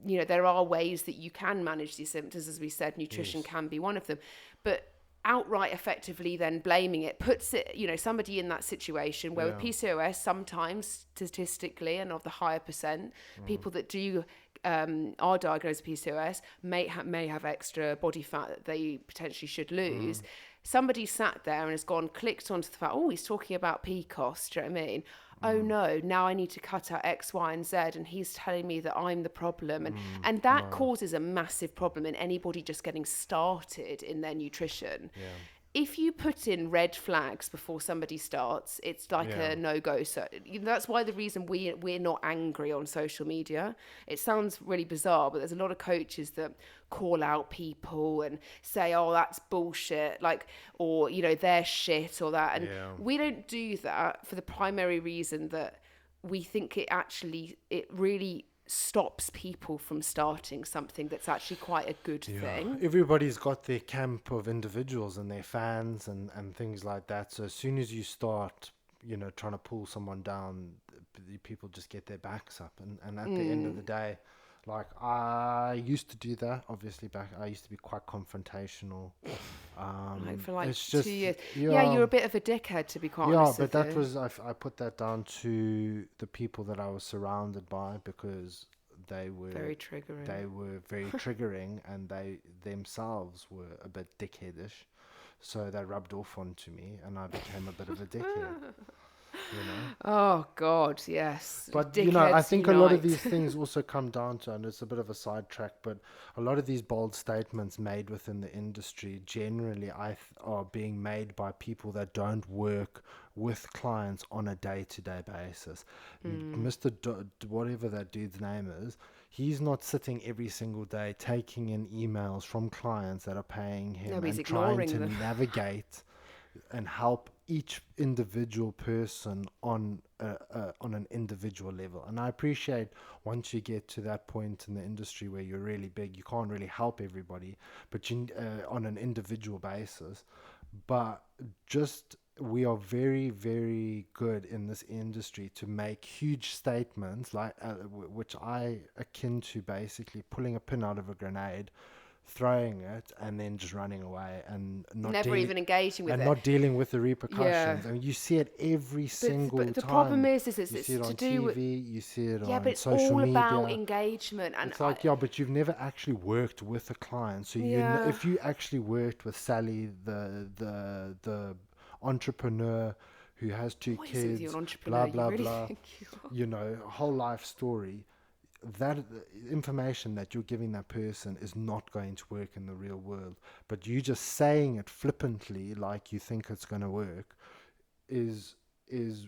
there are ways that you can manage these symptoms. As we said, nutrition can be one of them, but outright effectively then blaming it puts it, somebody in that situation where with PCOS, sometimes statistically and of the higher percent, people that do are diagnosed with PCOS may have extra body fat that they potentially should lose. Somebody sat there and has clicked onto the fact, oh, he's talking about PCOS, do you know what I mean? Oh no, now I need to cut out X, Y, and Z, and he's telling me that I'm the problem. And that causes a massive problem in anybody just getting started in their nutrition. Yeah. If you put in red flags before somebody starts, it's like a no-go. So that's why the reason we're not angry on social media. It sounds really bizarre, but there's a lot of coaches that call out people and say, oh, that's bullshit, or they're shit or that. And we don't do that for the primary reason that we think it really stops people from starting something that's actually quite a good thing. Everybody's got their camp of individuals and their fans and things like that. So as soon as you start, trying to pull someone down, the people just get their backs up. And at the end of the day, Like, I used to do that. Obviously, I used to be quite confrontational. Like for like It's 2 years. yeah, Yeah, you're a bit of a dickhead, to be quite yeah. honest But with that you. was I put that down to the people that I was surrounded by, because they were Very triggering. they were very triggering, and they themselves were a bit dickheadish. So they rubbed off onto me, and I became a bit of a dickhead. You know. Oh God, yes. But I Dickheads think a lot of unite. these things also come down to, and it's a bit of a sidetrack, but a lot of these bold statements made within the industry generally are being made by people that don't work with clients on a day-to-day basis. Mr. Whatever that dude's name is, he's not sitting every single day taking in emails from clients that are paying No, him he's and trying ignoring to them. navigate and help each individual person on an individual level. And I appreciate once you get to that point in the industry where you're really big, you can't really help everybody, but you on an individual basis. But just we are very, very good in this industry to make huge statements, like which I akin to basically pulling a pin out of a grenade, throwing it, and then just running away and Never even engaging with it. not dealing with the Yeah. repercussions. I mean, you see it every single But the problem time. is You it's see it to on do with, TV, you see it yeah, but on it's social all about media. engagement. And It's like, yeah, but you've never actually worked with a client. So yeah. if you actually worked with Sally, the entrepreneur who has two What is it with you, kids, an entrepreneur? blah You blah really blah, think you are? whole life story, that information that you're giving that person is not going to work in the real world. But you just saying it flippantly like you think it's going to work is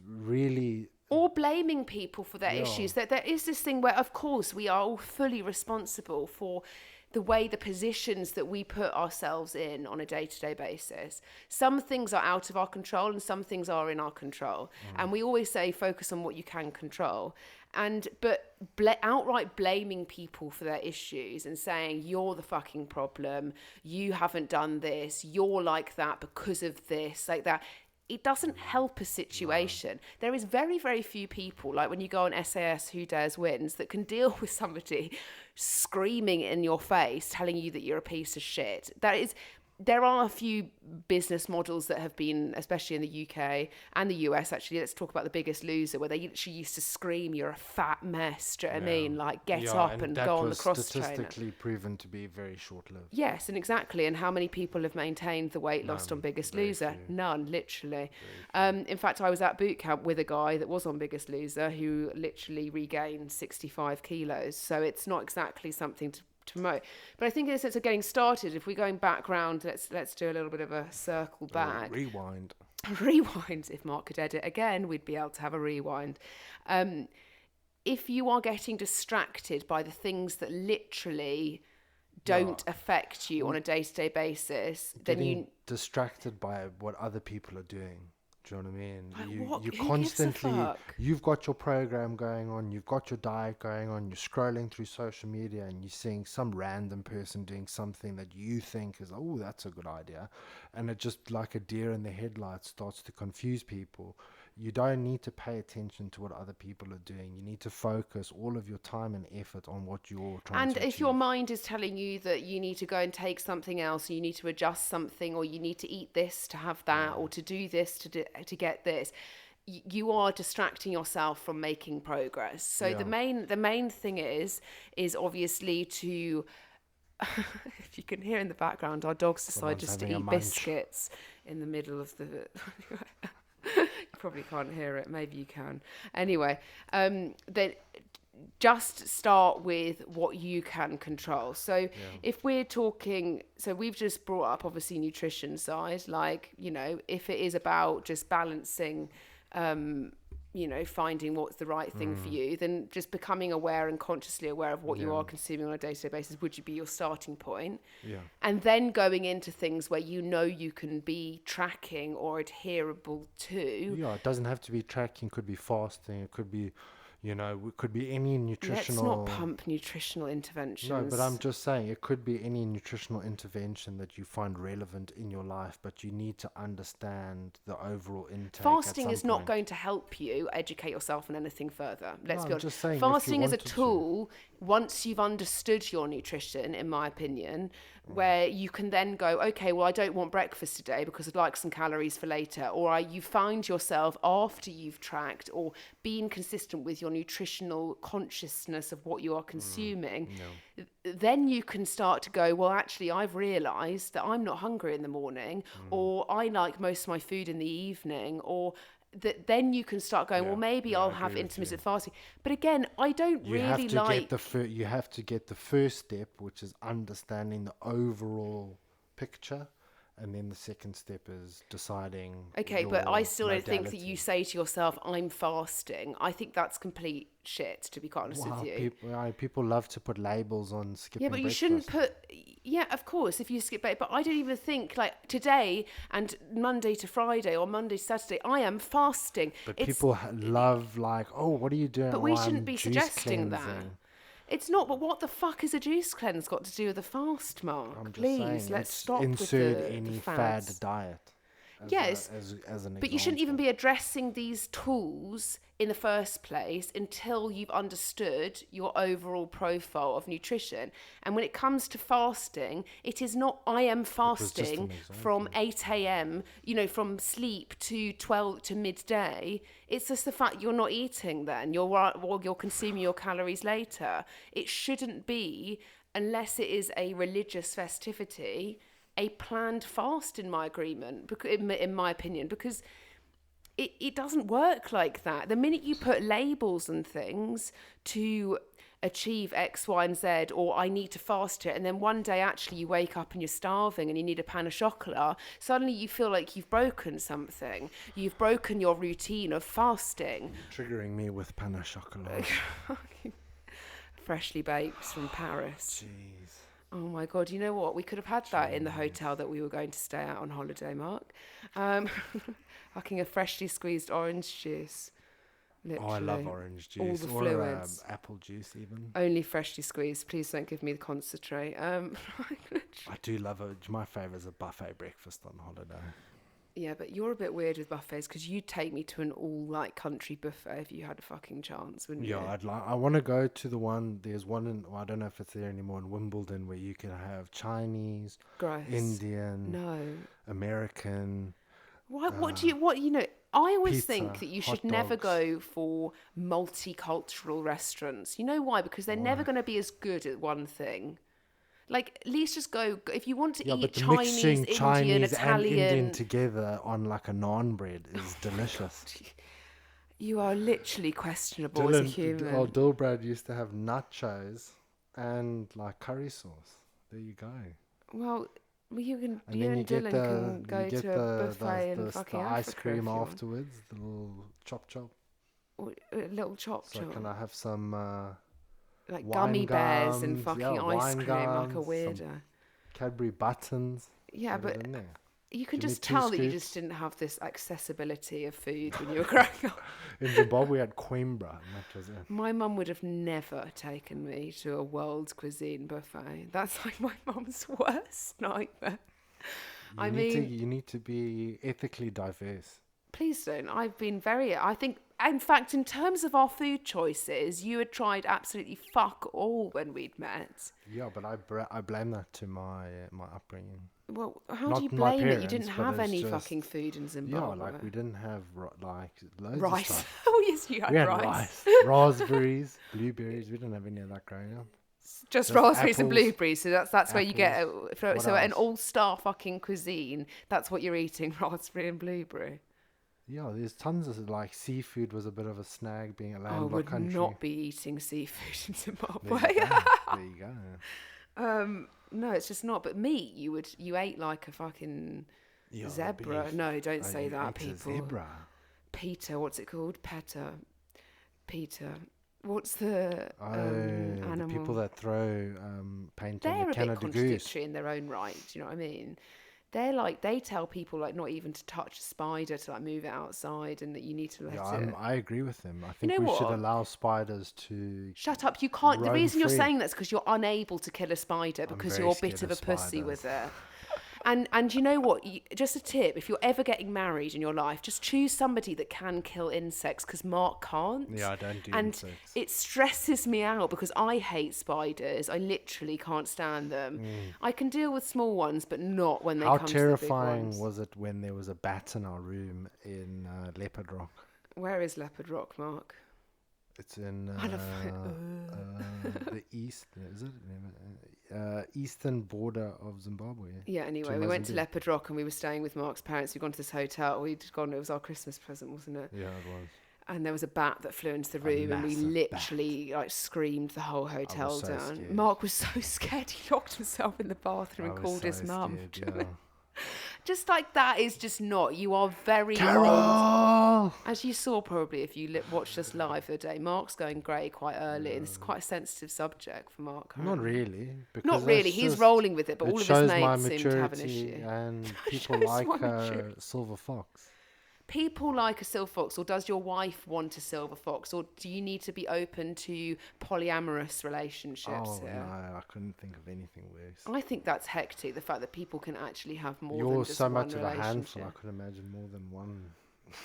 really, Or blaming people for their yeah. issues. That there is this thing where, of course, we are all fully responsible for the way the positions that we put ourselves in on a day-to-day basis. Some things are out of our control and some things are in our control. And we always say focus on what you can control. But outright blaming people for their issues and saying you're the fucking problem, you haven't done this, you're like that because of this, like that, it doesn't help a situation. There is very, very few people, like when you go on SAS Who Dares Wins, that can deal with somebody screaming in your face, telling you that you're a piece of shit. There are a few business models that have been, especially in the UK and the US, actually. Let's talk about The Biggest Loser, where they literally used to scream, "You're a fat mess." Do you know what I mean? Like, get up and go on the cross trainer. Statistically proven to be very short-lived. Yes, and exactly. And how many people have maintained the weight lost on Biggest very Loser? few. None, literally. In fact, I was at boot camp with a guy that was on Biggest Loser who literally regained 65 kilos. So it's not exactly something to promote. But I think in a sense of getting started, if we're going back round, let's do a little bit of a circle back. Rewind. Rewind. If Mark could edit again, we'd be able to have a rewind. If you are getting distracted by the things that literally don't affect you on a day-to-day basis, then Getting distracted by what other people are doing. Do you know what I mean? Like what? You Who gives a constantly, fuck? you've got your program going on, you've got your diet going on, you're scrolling through social media and you're seeing some random person doing something that you think is, oh, that's a good idea. And it just like a deer in the headlights starts to confuse people. You don't need to pay attention to what other people are doing. You need to focus all of your time and effort on what you're trying And to achieve. if your mind is telling you that you need to go and take something else, you need to adjust something, or you need to eat this to have that, or to do this to get this, you are distracting yourself from making progress. So the main thing is obviously to if you can hear in the background, our dogs decide just to eat biscuits in the middle of the you probably can't hear it, maybe you can. Anyway, then just start with what you can control. So if we're talking, so we've just brought up obviously nutrition side, like, if it is about just balancing, finding what's the right thing for you, then just becoming aware and consciously aware of what you are consuming on a day-to-day basis would be your starting point. Yeah. And then going into things where you can be tracking or adherable to. Yeah, it doesn't have to be tracking, could be fasting, it could be, it could be any nutritional... Let's not pump nutritional interventions. No, but I'm just saying it could be any nutritional intervention that you find relevant in your life, but you need to understand the overall intake. Fasting is not going to help you educate yourself on anything further. Let's be honest. Just saying, fasting is a tool once you've understood your nutrition, in my opinion, where you can then go, okay, well, I don't want breakfast today because I'd like some calories for later. Or you find yourself after you've tracked or being consistent with your nutritional consciousness of what you are consuming, then you can start to go, well, actually, I've realised that I'm not hungry in the morning, or I like most of my food in the evening, or that then you can start going, well, maybe I'll have intermittent fasting. But again, I don't You have to get the first step, which is understanding the overall picture, and then the second step is deciding. Okay, but I still don't think that you say to yourself, I'm fasting. I think that's complete shit, to be quite honest with you. People love to put labels on skipping breakfast. Yeah, but you shouldn't put... Yeah, of course, if you skip breakfast. But I don't even think, like, today and Monday to Friday or Monday to Saturday, I am fasting. But people love, like, oh, what are you doing? But we shouldn't be suggesting that. It's not, but what the fuck has a juice cleanse got to do with a fast, Mark? Please, let's stop with any fad diet. Yes, as an example. But you shouldn't even be addressing these tools in the first place until you've understood your overall profile of nutrition. And when it comes to fasting, it is not I am fasting from 8 a.m., from sleep to 12 to midday. It's just the fact you're not eating then. You're consuming your calories later. It shouldn't be, unless it is a religious festivity, a planned fast in my opinion, because it doesn't work like that. The minute you put labels and things to achieve X, Y, and Z, or I need to fast it, and then one day actually you wake up and you're starving and you need a pan of chocolate, suddenly you feel like you've broken something. You've broken your routine of fasting. You're triggering me with pan of chocolate. Freshly baked from Paris. Jeez. Oh my God, you know what? We could have had that in the hotel that we were going to stay at on holiday, Mark. Fucking a freshly squeezed orange juice. Literally. Oh, I love orange juice. All the fluids. Apple juice even. Only freshly squeezed. Please don't give me the concentrate. I do love it. My favourite is a buffet breakfast on holiday. Yeah, but you're a bit weird with buffets because you'd take me to an country buffet if you had a fucking chance, wouldn't you? Yeah, I want to go to the one. There's one I don't know if it's there anymore in Wimbledon, where you can have Chinese, Indian, American. I always think that you should never go for multicultural restaurants. You know why? Because they're never going to be as good at one thing. Like, at least just go, if you want to eat Chinese, Indian, Italian... and Indian together on like a naan bread is delicious. You are literally questionable as a human. Old Dilbrad used to have nachos and like curry sauce. There you go. Well, you and Dylan can go to a buffet in fucking Africa. The ice cream afterwards, the little chop. Or a little chop. So can I have some... like gummy bears and fucking ice cream, like a weirdo. Cadbury buttons. Yeah, but you can just tell that you just didn't have this accessibility of food when you were growing up. In Zimbabwe, we had Coimbra, and that was it. My mum would have never taken me to a world cuisine buffet. That's like my mum's worst nightmare. You need to be ethically diverse. Please don't. I think, in fact, in terms of our food choices, you had tried absolutely fuck all when we'd met. Yeah, but I blame that to my upbringing. Well, how do you blame it? You didn't have any fucking food in Zimbabwe. Yeah, like we didn't have loads rice. of stuff. Oh yes, you had rice. Raspberries, blueberries. We didn't have any of that growing up. Just raspberries and blueberries. So that's where you get. So an all-star fucking cuisine. That's what you're eating: raspberry and blueberry. Yeah, there's tons of like seafood was a bit of a snag being a landlocked country. I would not be eating seafood in Zimbabwe. There you go. No, it's just not. But meat, you ate like a fucking zebra. Beef. No, don't say that, people. A zebra. Peter, what's it called? Peter. What's the animal? The people that throw paint They're on the Canada a bit contradictory in their own right. Do you know what I mean? They're like, they tell people like not even to touch a spider, to like move it outside, and that you need to let it. I agree with them. I think we should allow spiders to. Shut up! You can't. The reason you're saying that's because you're unable to kill a spider because you're a bit of a pussy with it. And you know what? Just a tip: if you're ever getting married in your life, just choose somebody that can kill insects, because Mark can't. Yeah, I don't do and insects. it stresses me out because I hate spiders. I literally can't stand them. I can deal with small ones, but not when they How come to the big terrifying ones. was it when there was a bat in our room in Leopard Rock? Where is Leopard Rock, Mark? It's in I love the east, is it? Eastern border of Zimbabwe. Yeah, anyway, we went to Leopard Rock and we were staying with Mark's parents. We'd gone to this hotel. It was our Christmas present, wasn't it? Yeah, it was. And there was a bat that flew into the room, and we literally screamed the whole hotel down. Scared. Mark was so scared he locked himself in the bathroom and called his mum. Yeah. Just like that is just not. You are very Carol! old. As you saw probably if you watched us live the other day, Mark's going grey quite early, and it's quite a sensitive subject for Mark. Not really. Not really. He's rolling with it, but all of his mates seem to have an issue. And people like Silver Fox. People like a silver fox, or does your wife want a silver fox, or do you need to be open to polyamorous relationships? No, I couldn't think of anything worse. I think that's hectic, the fact that people can actually have more You're than just so one much of a handful, I relationship. could imagine more than one.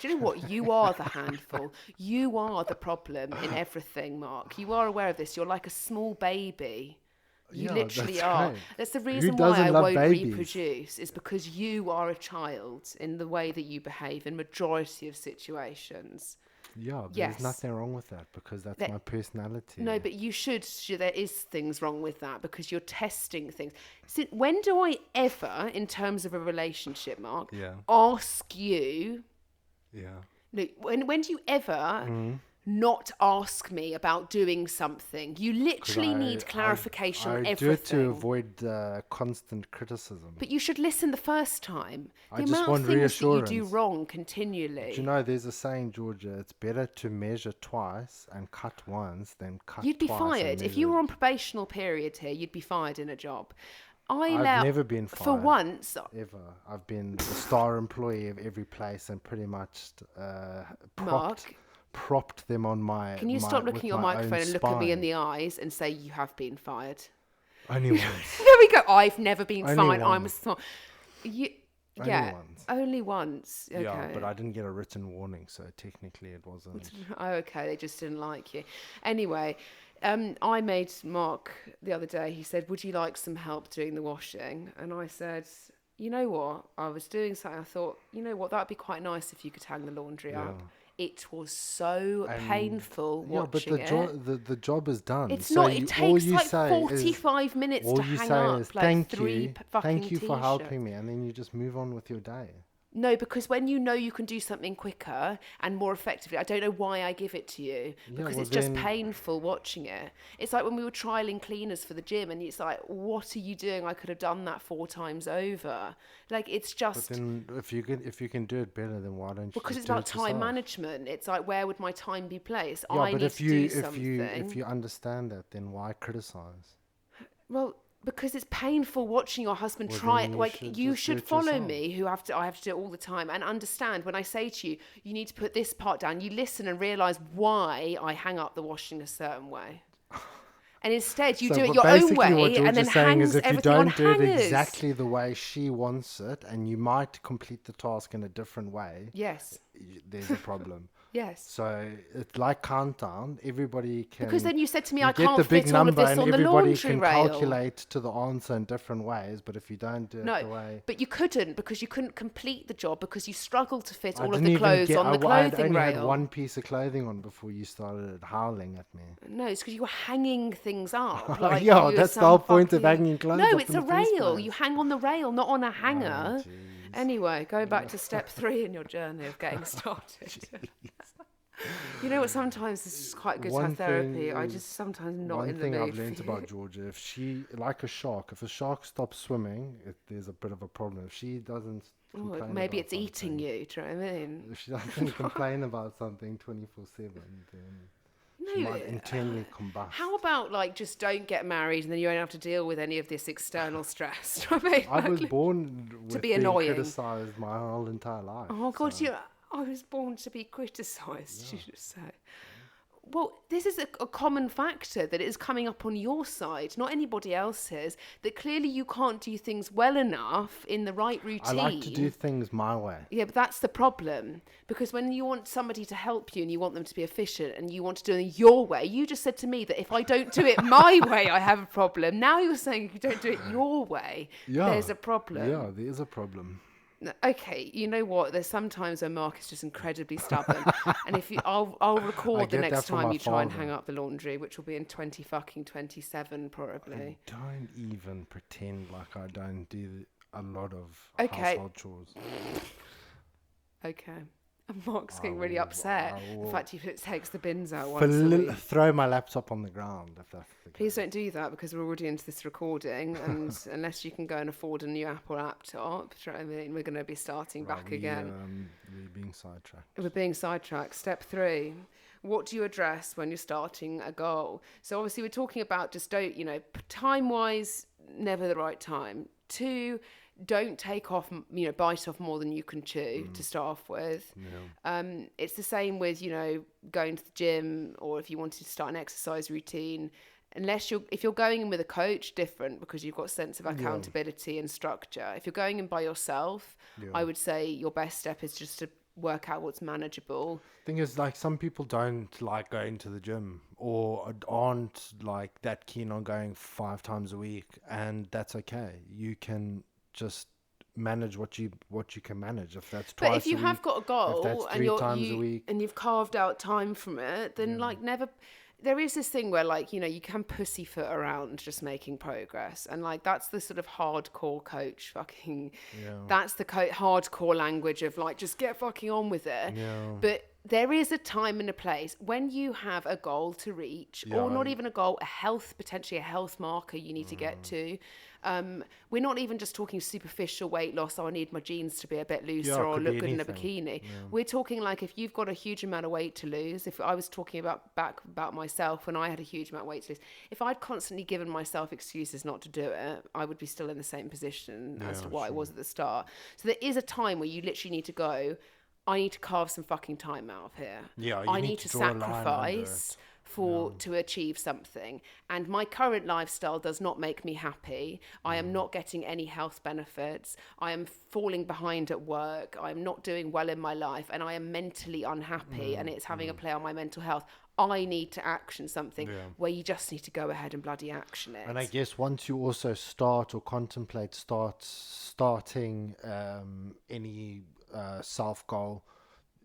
Do you know what? You are the handful. You are the problem in everything, Mark. You are aware of this. You're like a small baby. You literally are. Great. That's the reason why I love won't babies? reproduce, is because you are a child in the way that you behave in majority of situations. Yeah, but there's nothing wrong with that, because that's my personality. No, but you should. There is things wrong with that, because you're testing things. So when do I ever, in terms of a relationship, Mark, ask you? Yeah. No, when do you ever not ask me about doing something? You literally need clarification on everything. I do it to avoid constant criticism. But you should listen the first time. I The just amount want of things reassurance. that you do wrong continually. Do you know, there's a saying, Georgia, it's better to measure twice and cut once than cut You'd be twice. fired. If you were on probational period here, you'd be fired in a job. I've never been fired. For once. Ever. I've been the star employee of every place and pretty much propped them on my. Can you stop looking at your microphone and look at me in the eyes and say you have been fired? Only once. There we go. I've never been fired. I'm a small. Only once. Okay. Yeah, but I didn't get a written warning, so technically it wasn't. Oh, okay. They just didn't like you. Anyway, I made Mark the other day. He said, "Would you like some help doing the washing?" And I said, "You know what? I was doing something. I thought, you know what? That'd be quite nice if you could hang the laundry up." It was so painful watching it. The job is done. It's so not. It takes like 45 minutes to hang up like three fucking thank you for t-shirts. helping me, and then you just move on with your day. No, because when you know you can do something quicker and more effectively, I don't know why I give it to you, because it's just painful watching it. It's like when we were trialing cleaners for the gym, and it's like, what are you doing? I could have done that 4 times over. Like, it's just. But then if you can do it better, then why don't you? Because just it's about do it time yourself? management. It's like, where would my time be placed? Yeah, I but need if to you do something. if you understand that, then why criticize? Well, because it's painful watching your husband try. Like, you should follow me. I have to do it all the time, and understand when I say to you, you need to put this part down. You listen and realise why I hang up the washing a certain way. And instead, you do it your own way, and then hangs everything on hangers. If you don't do it exactly the way she wants it, and you might complete the task in a different way, yes, there's a problem. Yes. So it's like countdown. Everybody can. Because then you said to me, I can't get the big fit all of number, this and on the everybody laundry can rail. calculate to the answer in different ways. But if you don't do it the way, but you couldn't, because you couldn't complete the job, because you struggled to fit all of the clothes on the clothing rail. I had one piece of clothing on before you started howling at me. No, it's because you were hanging things up. Like yeah, that's the whole point of hanging clothes. No, it's a rail. You hang on the rail, not on a hanger. Oh, anyway, going back to step 3 in your journey of getting started. You know what? Sometimes this is quite good to have therapy. I just sometimes not in the mood. One thing I've learned about Georgia, if she, like a shark, if a shark stops swimming, there's a bit of a problem. If she doesn't complain maybe it's eating you, do you know what I mean? If she doesn't complain about something 24/7, then she might internally combust. How about, like, just don't get married and then you don't have to deal with any of this external stress? Do you know what I mean? I was born with to be being annoying. criticised my whole entire life. Oh, God, I was born to be criticised, you should say. Well, this is a common factor that is coming up on your side, not anybody else's, that clearly you can't do things well enough in the right routine. I like to do things my way. Yeah, but that's the problem. Because when you want somebody to help you and you want them to be efficient and you want to do it your way, you just said to me that if I don't do it my way, I have a problem. Now you're saying if you don't do it your way, there's a problem. Yeah, there is a problem. Okay, you know what? There's sometimes where Mark is just incredibly stubborn, and if I'll record the next time you try and hang up the laundry, which will be in 2027 probably. Don't even pretend like I don't do a lot of household chores. Okay. And Mark's getting really upset. The fact he takes the bins out once a week. Throw my laptop on the ground if that's the case. Please don't do that because we're already into this recording, and unless you can go and afford a new Apple laptop, I mean, we're going to be starting back again. We're being sidetracked. We're being sidetracked. Step 3. What do you address when you're starting a goal? So obviously we're talking about just don't, time-wise, never the right time. 2, don't take off, bite off more than you can chew to start off with. Yeah. It's the same with, going to the gym, or if you wanted to start an exercise routine. If you're going in with a coach, different, because you've got a sense of accountability and structure. If you're going in by yourself, I would say your best step is just to work out what's manageable. Thing is, like, some people don't like going to the gym or aren't like that keen on going 5 times a week, and that's okay. You can just manage what you can manage. If that's twice, but if you have got a goal and a week, and you've carved out time from it, then never. There is this thing where you can pussyfoot around just making progress, and that's the sort of hardcore coach fucking. Yeah. That's the hardcore language of just get fucking on with it. Yeah. But there is a time and a place when you have a goal to reach, or not even a goal, potentially a health marker you need to get to. We're not even just talking superficial weight loss. I need my jeans to be a bit looser or look good in a bikini. Yeah. We're talking if you've got a huge amount of weight to lose. If I was talking about myself when I had a huge amount of weight to lose, if I'd constantly given myself excuses not to do it, I would be still in the same position as to what I was at the start. So there is a time where you literally need to go, I need to carve some fucking time out of here. Yeah, I need to sacrifice to achieve something, and my current lifestyle does not make me happy. I am not getting any health benefits. I am falling behind at work. I am not doing well in my life, and I am mentally unhappy, and it's having a play on my mental health. I need to action something where you just need to go ahead and bloody action it. And I guess once you also start or contemplate starting any self goal,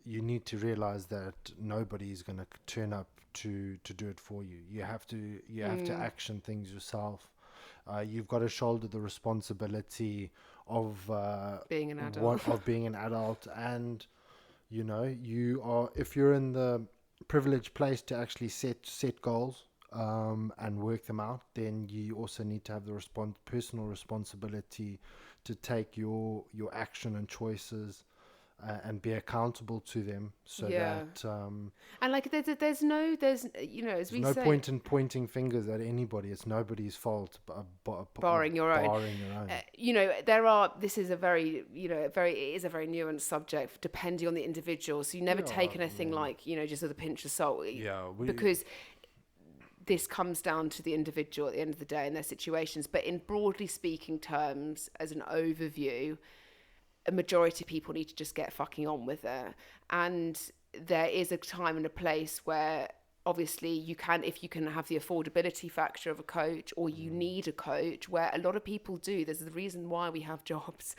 you need to realize that nobody is going to turn up to do it for you. You have to action things yourself. You've got to shoulder the responsibility of being an adult. And you are, if you're in the privileged place to actually set goals and work them out, then you also need to have the personal responsibility to take your action and choices and be accountable to them, so that and there's no point in pointing fingers at anybody. It's nobody's fault, barring your own. This is a very it is a very nuanced subject depending on the individual. So you never take anything just with a pinch of salt. Because this comes down to the individual at the end of the day and their situations. But in broadly speaking terms, as an overview, a majority of people need to just get fucking on with it. And there is a time and a place where obviously if you can have the affordability factor of a coach, or you need a coach, where a lot of people do. There's the reason why we have jobs,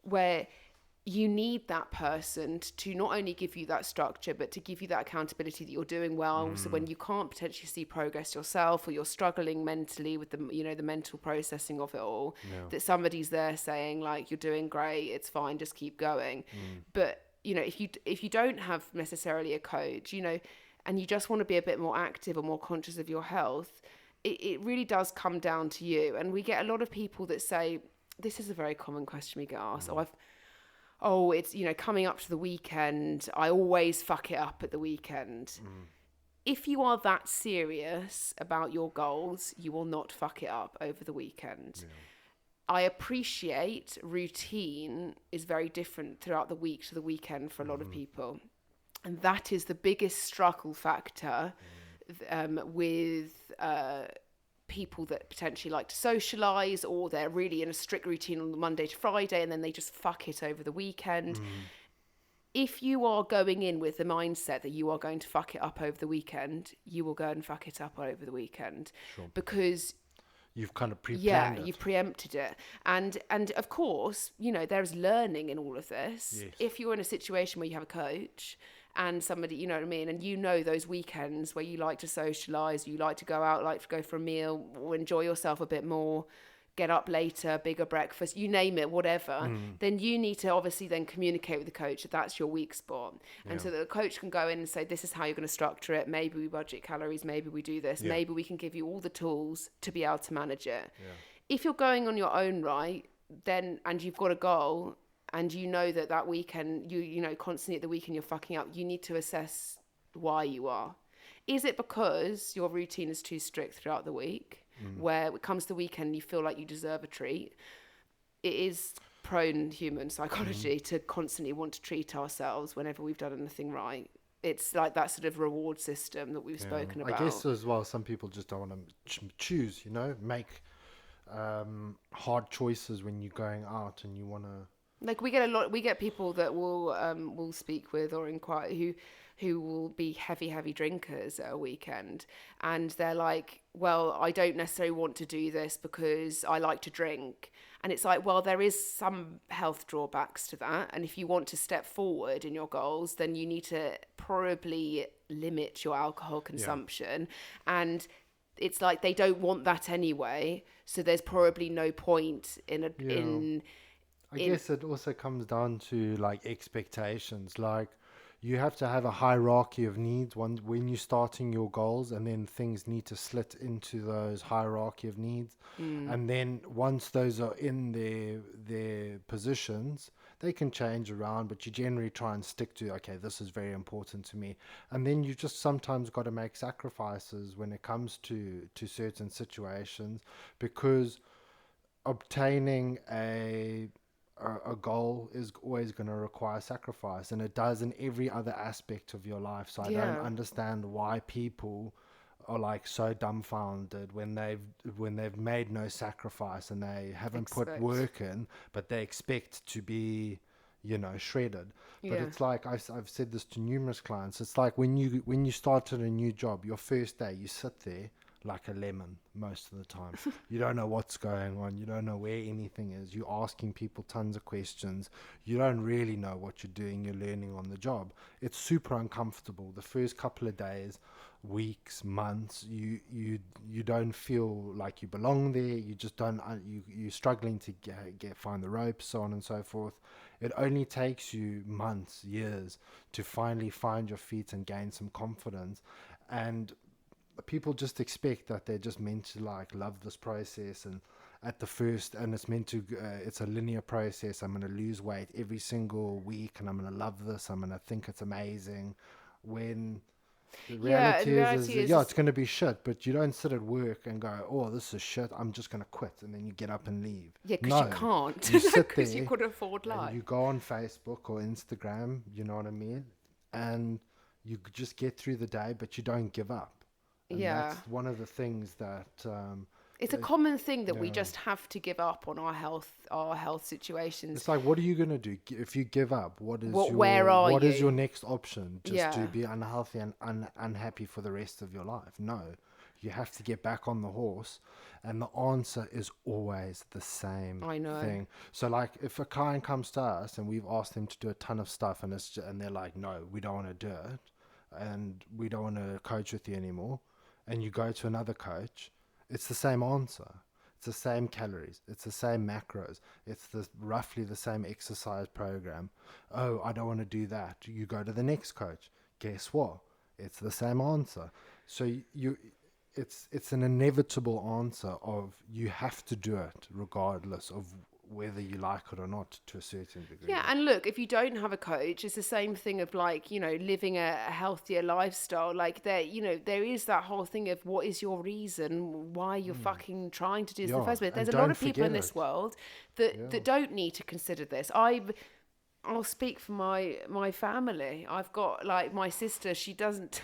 where you need that person to not only give you that structure, but to give you that accountability that you're doing well. So when you can't potentially see progress yourself, or you're struggling mentally with the mental processing of it all, that somebody's there saying you're doing great, it's fine, just keep going. But if you don't have necessarily a coach, and you just want to be a bit more active or more conscious of your health, it really does come down to you. And we get a lot of people that say, this is a very common question we get asked. It's, coming up to the weekend, I always fuck it up at the weekend. If you are that serious about your goals, you will not fuck it up over the weekend. I appreciate routine is very different throughout the week to the weekend for a lot of people. And that is the biggest struggle factor with people that potentially like to socialise, or they're really in a strict routine on the Monday to Friday and then they just fuck it over the weekend. If you are going in with the mindset that you are going to fuck it up over the weekend, you will go and fuck it up over the weekend. Sure. Because you've kind of pre-planned it. You've preempted it. And of course, you know, there's learning in all of this. Yes. If you're in a situation where you have a coach and somebody, you know what I mean, and you know those weekends where you like to socialise, you like to go out, like to go for a meal or enjoy yourself a bit more, get up later, bigger breakfast, you name it, whatever, then you need to obviously then communicate with the coach that that's your weak spot. And so that the coach can go in and say, this is how you're going to structure it. Maybe we budget calories. Maybe we do this. Maybe we can give you all the tools to be able to manage it. If you're going on your own right, then, and you've got a goal and you know that weekend, you know, constantly at the weekend you're fucking up, you need to assess why you are. Is it because your routine is too strict throughout the week? Where it comes to the weekend, you feel like you deserve a treat. It is prone human psychology to constantly want to treat ourselves whenever we've done anything right. It's like that sort of reward system that we've spoken about. I guess as well, some people just don't want to choose, you know, make hard choices when you're going out and you want to. Like we get people that will speak with or inquire who will be heavy drinkers at a weekend, and they're like, well, I don't necessarily want to do this because I like to drink. And it's like, well, there is some health drawbacks to that, and if you want to step forward in your goals, then you need to probably limit your alcohol consumption. And it's like they don't want that anyway, so there's probably no point in I guess it also comes down to like expectations. Like you have to have a hierarchy of needs when you're starting your goals, and then things need to slit into those hierarchy of needs. And then once those are in their positions, they can change around, but you generally try and stick to, okay, this is very important to me. And then you just sometimes got to make sacrifices when it comes to certain situations, because obtaining a goal is always going to require sacrifice, and it does in every other aspect of your life. So I don't understand why people are like so dumbfounded when they've made no sacrifice and they haven't put work in, but they expect to be, you know, shredded. But it's like I've said this to numerous clients. It's like when you started a new job, your first day, you sit there like a lemon most of the time. You don't know what's going on. You don't know where anything is. You're asking people tons of questions. You don't really know what you're doing. You're learning on the job. It's super uncomfortable. The first couple of days, weeks, months, you don't feel like you belong there. You just don't. You're struggling to find the ropes, so on and so forth. It only takes you months, years to finally find your feet and gain some confidence. And people just expect that they're just meant to like love this process, and at the first, and it's meant to it's a linear process. I'm going to lose weight every single week and I'm going to love this, I'm going to think it's amazing, when the reality is it's going to be shit. But you don't sit at work and go, oh, this is shit, I'm just going to quit, and then you get up and leave. Because you can't. You sit because there you couldn't afford life. you go on Facebook or Instagram, you know what I mean, and you just get through the day, but you don't give up. And that's one of the things that it's a common thing that we just have to give up on our health situations. It's like, what are you going to do if you give up? What is your next option? Just to be unhealthy and unhappy for the rest of your life? No, you have to get back on the horse, and the answer is always the same thing. So like, if a client comes to us and we've asked them to do a ton of stuff, and they're like, no, we don't want to do it, and we don't want to coach with you anymore, and you go to another coach, it's the same answer. It's the same calories. It's the same macros. It's roughly the same exercise program. Oh, I don't want to do that. You go to the next coach. Guess what? It's the same answer. So it's an inevitable answer of you have to do it regardless of whether you like it or not, to a certain degree. Yeah, and look, if you don't have a coach, it's the same thing of like, you know, living a healthier lifestyle. Like there is that whole thing of what is your reason why you're fucking trying to do this in the first place. There's a lot of people in this world that don't need to consider this. I'll speak for my family. I've got like my sister. She doesn't.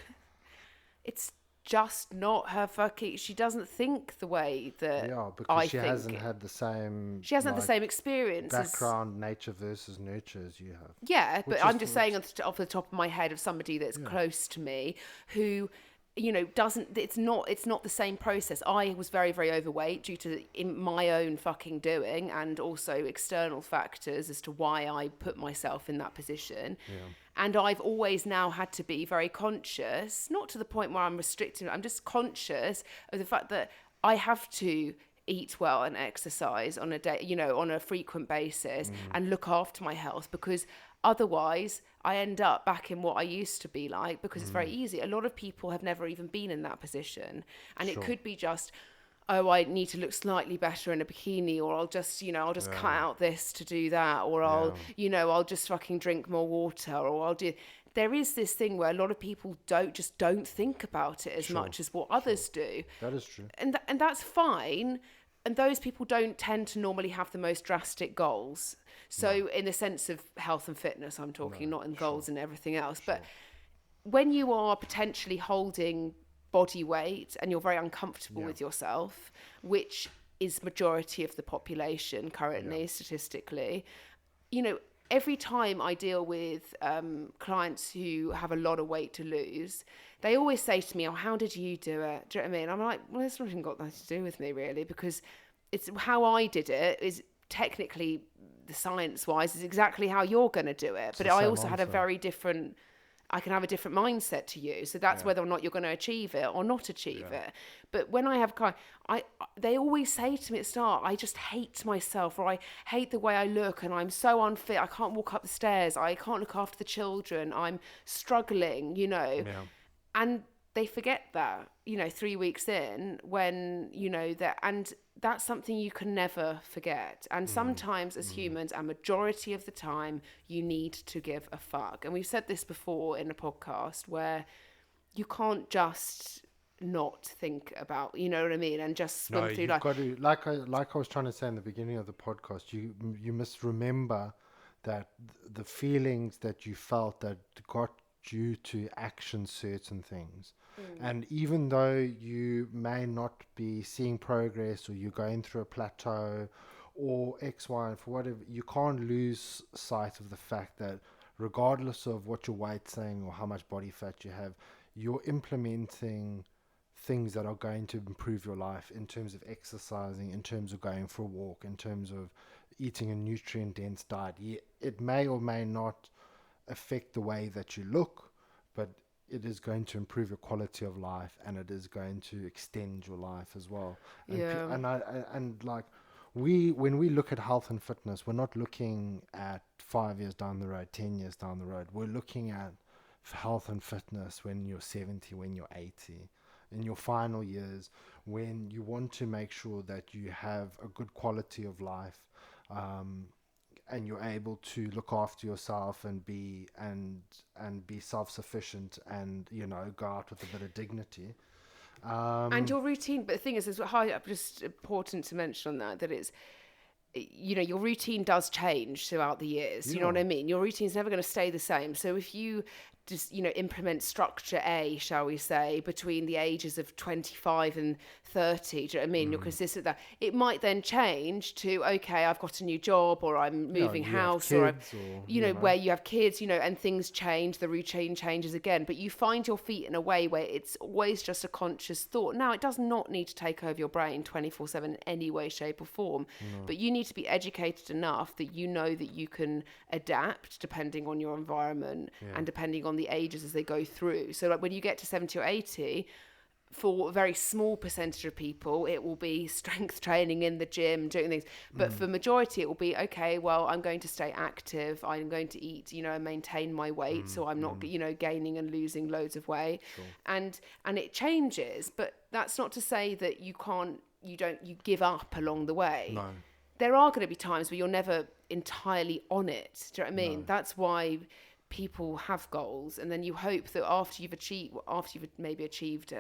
It's just not her fucking. She doesn't think the way that because I she think. hasn't had the same. She hasn't had the same experience background, nature versus nurture as you have. Yeah, but I'm just saying off the top of my head of somebody that's close to me who, you know, doesn't. It's not the same process. I was very, very overweight due to my own fucking doing, and also external factors as to why I put myself in that position. Yeah. And I've always now had to be very conscious, not to the point where I'm restricting. I'm just conscious of the fact that I have to eat well and exercise on a day, you know, on a frequent basis, and look after my health, because otherwise I end up back in what I used to be like, because it's very easy. A lot of people have never even been in that position, and it could be just, oh, I need to look slightly better in a bikini, or I'll just, you know, I'll just cut out this to do that, or I'll, you know, I'll just fucking drink more water, or I'll do. There is this thing where a lot of people don't think about it as much as what others do. That is true. And that's fine. And those people don't tend to normally have the most drastic goals. So in the sense of health and fitness, I'm talking, not in goals and everything else. But when you are potentially holding body weight and you're very uncomfortable with yourself, which is majority of the population currently, statistically, you know, every time I deal with clients who have a lot of weight to lose, they always say to me, oh, how did you do it? Do you know what I mean? I'm like, well, it's nothing got nothing to do with me, really, because it's how I did it is technically, the science-wise, is exactly how you're going to do it. But I also had a very different... I can have a different mindset to you. So that's whether or not you're going to achieve it or not achieve it. But when I have clients, they always say to me at the start, I just hate myself, or I hate the way I look, and I'm so unfit. I can't walk up the stairs. I can't look after the children. I'm struggling, you know. Yeah. And they forget that, you know, 3 weeks in, when, you know, that, and that's something you can never forget. And sometimes as humans, and majority of the time, you need to give a fuck. And we've said this before in a podcast, where you can't just not think about, you know what I mean, and just swim through life. Got to, like I was trying to say in the beginning of the podcast, you must remember that the feelings that you felt that got you to action certain things. And even though you may not be seeing progress, or you're going through a plateau or X, Y, and for whatever, you can't lose sight of the fact that regardless of what your weight's saying or how much body fat you have, you're implementing things that are going to improve your life in terms of exercising, in terms of going for a walk, in terms of eating a nutrient-dense diet. It may or may not affect the way that you look, but it is going to improve your quality of life, and it is going to extend your life as well. And when we look at health and fitness, we're not looking at 5 years down the road, 10 years down the road. We're looking at health and fitness when you're 70, when you're 80, in your final years, when you want to make sure that you have a good quality of life, and you're able to look after yourself and be self-sufficient, and, you know, go out with a bit of dignity. And your routine, but the thing is, just important to mention on that it's, you know, your routine does change throughout the years. You know what I mean? Your routine's never going to stay the same. So if you just, you know, implement structure A, shall we say, between the ages of 25 and 30, do you know what I mean? You're consistent with that. It might then change to, okay, I've got a new job, or I'm moving house, or I'm, you know, where you have kids, you know, and things change, the routine changes again. But you find your feet in a way where it's always just a conscious thought. Now, it does not need to take over your brain 24/7 in any way, shape or form, but you need to be educated enough that you know that you can adapt depending on your environment and depending on the ages as they go through. So like when you get to 70 or 80, for a very small percentage of people, it will be strength training in the gym, doing things. But for majority, it will be, okay, well, I'm going to stay active. I'm going to eat, you know, and maintain my weight. So I'm not, you know, gaining and losing loads of weight. Sure. And it changes. But that's not to say that you give up along the way. No. There are going to be times where you're never entirely on it. Do you know what I mean? No. That's why people have goals, and then you hope that after you've maybe achieved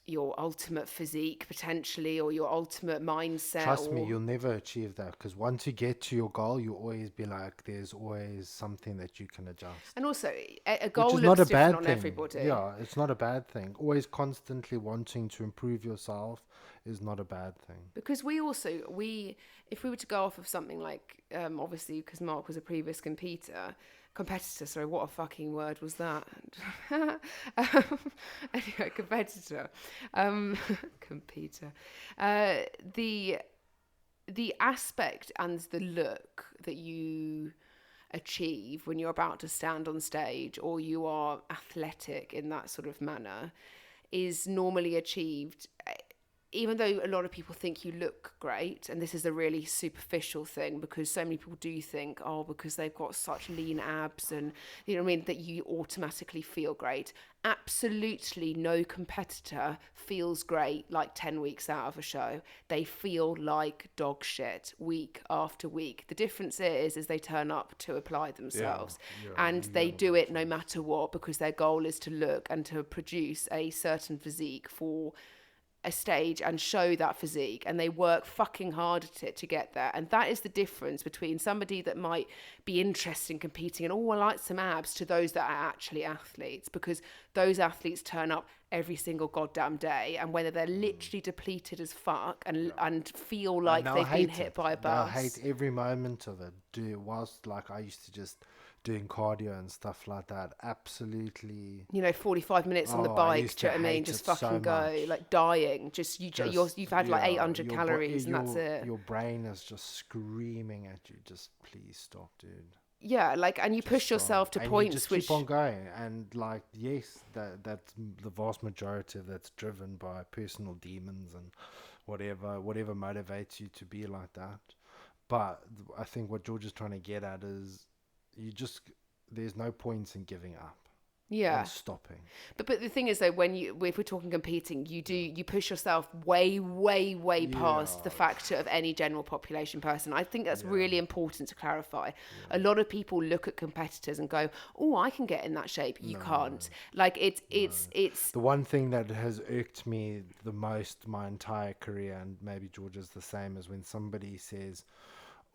your ultimate physique potentially, or your ultimate mindset. Trust me, you'll never achieve that, because once you get to your goal, you'll always be like, there's always something that you can adjust. And also, a Which goal is looks not a different bad on thing. everybody. Yeah, it's not a bad thing. Always constantly wanting to improve yourself is not a bad thing. Because if we were to go off of something like, obviously, because Mark was a previous competitor, sorry, what a fucking word was that? Anyway, competitor, competer. The aspect and the look that you achieve when you're about to stand on stage, or you are athletic in that sort of manner, is normally achieved, even though a lot of people think you look great, and this is a really superficial thing, because so many people do think, oh, because they've got such lean abs and, you know what I mean, that you automatically feel great. Absolutely no competitor feels great like 10 weeks out of a show. They feel like dog shit week after week. The difference is they turn up to apply themselves, and they do it no matter what, because their goal is to look and to produce a certain physique for a stage and show that physique, and they work fucking hard at it to get there. And that is the difference between somebody that might be interested in competing and, oh, I like some abs, to those that are actually athletes, because those athletes turn up every single goddamn day, and whether they're literally depleted as fuck and feel like they've been hit by a bus. I hate every moment of it. Whilst like I used to just doing cardio and stuff like that, absolutely, 45 minutes on the bike, do you know what I mean? Just fucking go, like dying. You've had like 800 calories and that's it. Your brain is just screaming at you, just please stop, dude. Yeah, like, and you push yourself to points, you just which keep on going, and like, yes, that's the vast majority of that's driven by personal demons and whatever motivates you to be like that. But I think what George is trying to get at is, there's no points in giving up. Yeah. And stopping. But the thing is though, if we're talking competing, you push yourself way past the factor of any general population person. I think that's really important to clarify. A lot of people look at competitors and go, oh, I can get in that shape. You can't. Like it's the one thing that has irked me the most my entire career, and maybe George is the same, is when somebody says,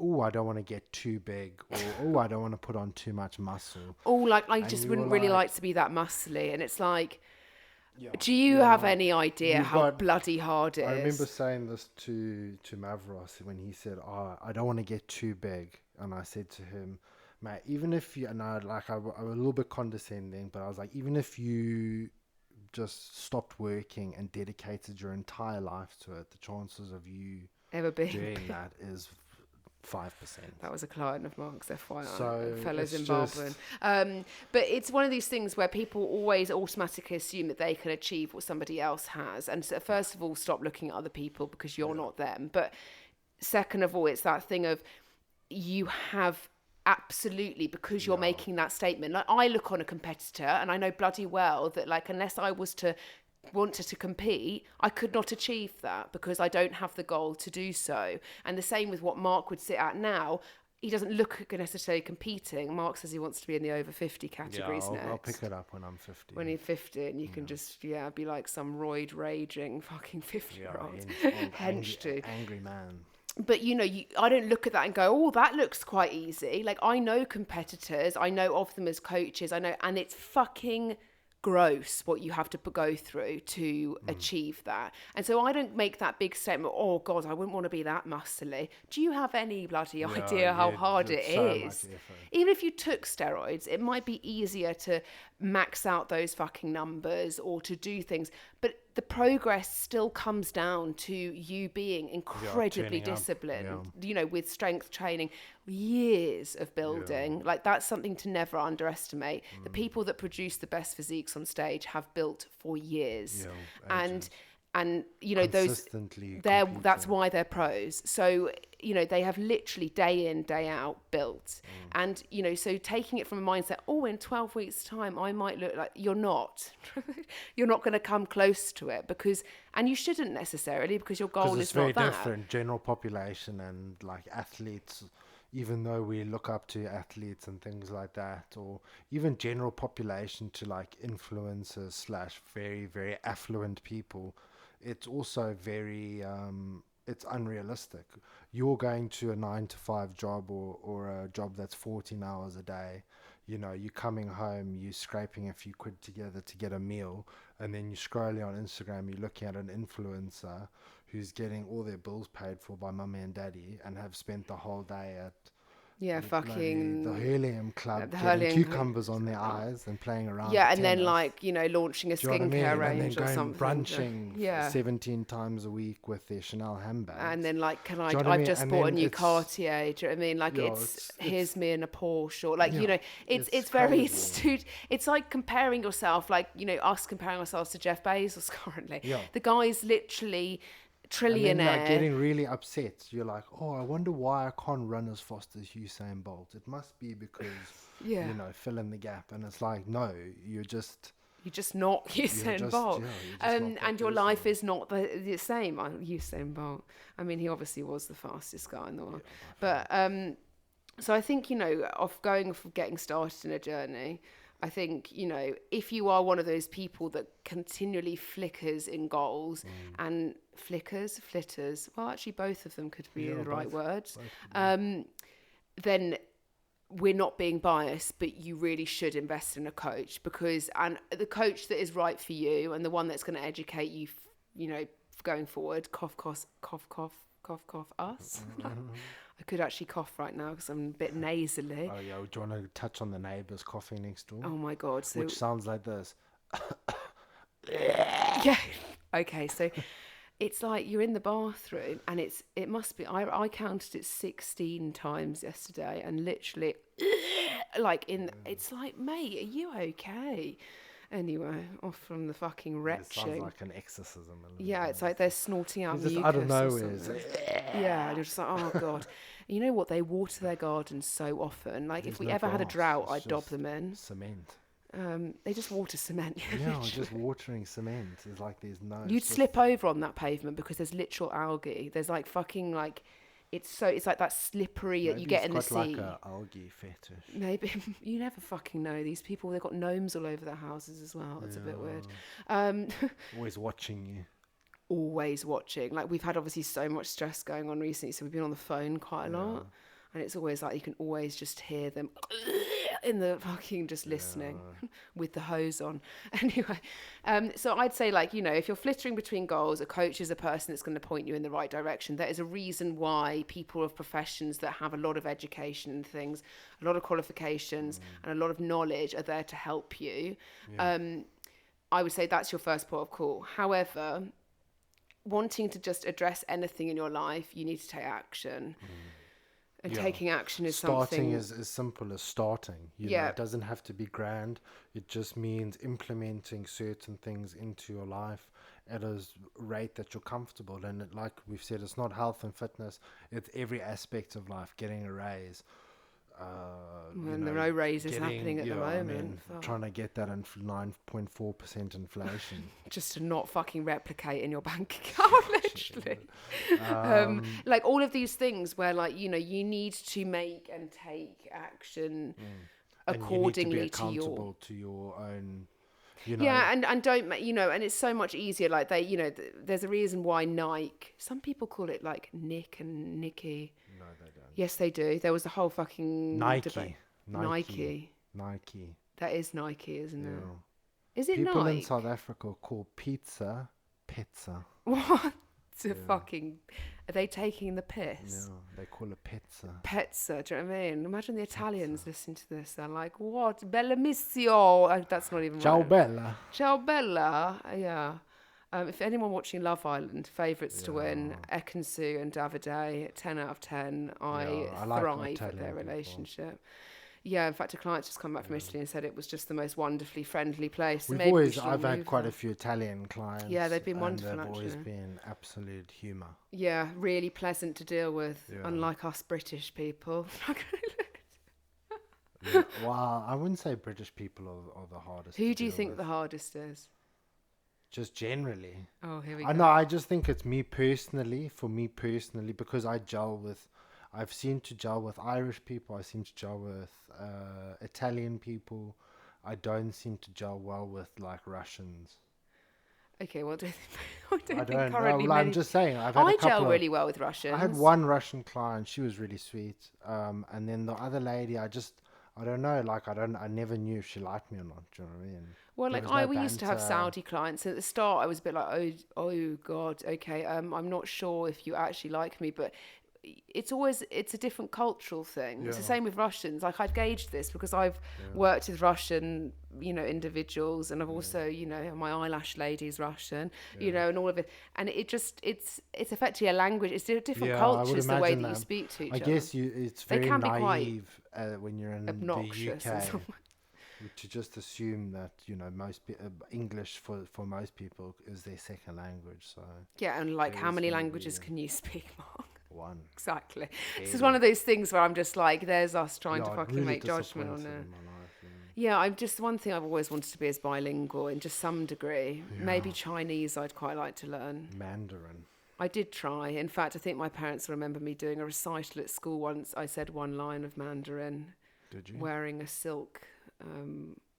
oh, I don't want to get too big, or oh, I don't want to put on too much muscle. Oh, like I just wouldn't really like to be that muscly. And it's like, do you have any idea how bloody hard it is? I remember saying this to Mavros when he said, oh, I don't want to get too big. And I said to him, mate, even if you, and I was a little bit condescending, but I was like, even if you just stopped working and dedicated your entire life to it, the chances of you ever being doing that is 5%. That was a client of Mark's, FYI, so fellow Zimbabwean. But it's one of these things where people always automatically assume that they can achieve what somebody else has. And so first of all, stop looking at other people because you're not them. But second of all, it's that thing of you have absolutely, because you're making that statement. Like, I look on a competitor and I know bloody well that, like, unless I was to wanted to compete, I could not achieve that because I don't have the goal to do so. And the same with what Mark would sit at now. He doesn't look necessarily competing. Mark says he wants to be in the over 50 categories next. I'll pick it up when I'm 50. When you're 50, and you can just be like some roid raging fucking 50-year-old angry man. But I don't look at that and go, oh, that looks quite easy. Like, I know competitors, I know of them as coaches, I know, and it's fucking gross what you have to go through to achieve that. And so I don't make that big statement, oh God, I wouldn't want to be that muscly. Do you have any bloody idea how hard it is? Even if you took steroids, it might be easier to max out those fucking numbers or to do things, but the progress still comes down to you being incredibly disciplined, with strength training, years of building. Like, that's something to never underestimate. The people that produce the best physiques on stage have built for years. And that's why they're pros. So they have literally day in, day out built. And so taking it from a mindset, oh, in 12 weeks time I might look like, you're not you're not going to come close to it, and you shouldn't necessarily, because your goal is not that. It's very different. General population and like athletes, even though we look up to athletes and things like that, or even general population to like influencers slash very, very affluent people, it's also very, it's unrealistic. You're going to a 9 to 5 job, or a job that's 14 hours a day. You know, you're coming home, you're scraping a few quid together to get a meal, and then you're scrolling on Instagram, you're looking at an influencer who's getting all their bills paid for by mummy and daddy and have spent the whole day at Yeah, the fucking helium club the getting hurling. cucumbers on their eyes and playing around Yeah, with and then tennis. like, you know, launching a Do you know what I skincare mean? And then range or going something. brunching Yeah. 17 times a week with their Chanel handbags. And then like, Do you know what I I've mean? just And bought a then new it's, Cartier. Do you know what I mean? Like, yeah, here's me in a Porsche, or like, you yeah, know, it's it's very crazy. it's like comparing yourself, like, you know, us comparing ourselves to Jeff Bezos currently. Yeah. The guy's literally And then like trillionaire. getting really upset. You're like, oh, I wonder why I can't run as fast as Usain Bolt. It must be because, Yeah. you know, fill in the gap. And it's like, no, you're just not Usain Bolt. you're just not that And your person. life is not the same. Usain Bolt. I mean, he obviously was the fastest guy in the world. But so I think, you know, getting started in a journey, I think, you know, if you are one of those people that continually flickers in goals and flitters, well, actually both of them could be the right words, then we're not being biased, but you really should invest in a coach, and the coach that is right for you and the one that's going to educate you, you know, going forward. Cough, cough, cough, cough, cough, cough. Us. I could actually cough right now because I'm a bit nasally. Oh yeah, do you want to touch on the neighbours coughing next door? Oh my god! So, which sounds like this. yeah. Okay, so it's like you're in the bathroom and it must be. I counted it 16 times yesterday, and literally, like it's like, mate, are you okay? Anyway, off from the fucking retching. It sounds like an exorcism. Yeah, it's like they're snorting out mucus. I don't know. Yeah, and you're just like, oh god. You know what? They water their gardens so often. Like, if we ever had a drought, I'd dob them in. Cement. They just water cement. Yeah, just watering cement. It's like there's no. You'd slip over on that pavement because there's literal algae. There's like fucking like, it's like that slippery that you get in the sea. Like a algae fetish. Maybe. You never fucking know. These people, they've got gnomes all over their houses as well. It's a bit weird. Always watching you. Always watching. Like, we've had obviously so much stress going on recently, so we've been on the phone quite a lot, and it's always like you can always just hear them in the fucking just listening with the hose on. Anyway, so I'd say, like, you know, if you're flittering between goals, a coach is a person that's going to point you in the right direction. There is a reason why people of professions that have a lot of education and things, a lot of qualifications and a lot of knowledge are there to help you. I would say that's your first port of call. However, wanting to just address anything in your life, you need to take action. And taking action is starting something... is as simple as starting. You know, it doesn't have to be grand. It just means implementing certain things into your life at a rate that you're comfortable. And like we've said, it's not health and fitness. It's every aspect of life. Getting a raise. When there are no raises happening at the moment. Trying to get that 9.4% inflation. Just to not fucking replicate in your bank account, literally. Like all of these things where, like, you know, you need to make and take action accordingly to your own. You know. Yeah, and don't, you know, and it's so much easier. Like they, you know, there's a reason why Nike. Some people call it like Nick and Nikki. No, they don't. Yes, they do. There was a whole fucking Nike. Nike. That is Nike, isn't it? Is it people Nike? in South Africa call pizza. What? Fucking... Are they taking the piss? No, they call it pizza. Pizza, do you know what I mean? Imagine the Italians listening to this. They're like, what? Bellissimo. That's not even Ciao right. bella. Ciao bella. Yeah. If anyone watching Love Island, favourites to win, Ekansu and Davide, 10 out of 10. I thrive at their relationship. Yeah, in fact, a client's just come back from Italy and said it was just the most wonderfully friendly place. I've had quite a few Italian clients. Yeah, they've been wonderful, they've actually. always been absolute humour. Yeah, really pleasant to deal with, unlike us British people. Well, I wouldn't say British people are the hardest. Who do you think the hardest is? Just generally. Oh, here we go. I know. I just think it's for me personally, because I I've seemed to gel with Irish people. I seem to gel with Italian people. I don't seem to gel well with like Russians. Okay, well, I don't I think don't know. currently Well, I'm many. just saying. I've had a I couple gel of. really well with I had Russians. one Russian client. She was really sweet. And then the other lady, I don't know. Like, I never knew if she liked me or not. Do you know what I mean? Well, There like was no we used to have banter. Saudi clients, and at the start I was a bit like, oh God, okay, I'm not sure if you actually like me, but it's a different cultural thing. It's the Yeah. same with Russians. Like I've gauged this because I've Yeah. worked with Russian, individuals, and I've also, my eyelash lady's Russian, Yeah. and all of it, and it's effectively a language. It's different Yeah, I would cultures the way imagine that you that. speak to I each other. guess it's They very can be quite naive when you're in the obnoxious in UK some way. to just assume that English for most people is their second language. So Yeah, and like, how there's many gonna languages be can you speak, Mark? one. Exactly. This is Barely. one of those things where I'm just like, there's us trying to Yeah, fucking really make judgment on disappointed it. in my life. Yeah, I'm just one thing I've always wanted to be is bilingual in just some degree. Maybe Yeah. Chinese I'd quite like to learn. Mandarin. I did try. In fact, I think my parents remember me doing a recital at school once. I said one line of Mandarin, Did you? wearing a silk.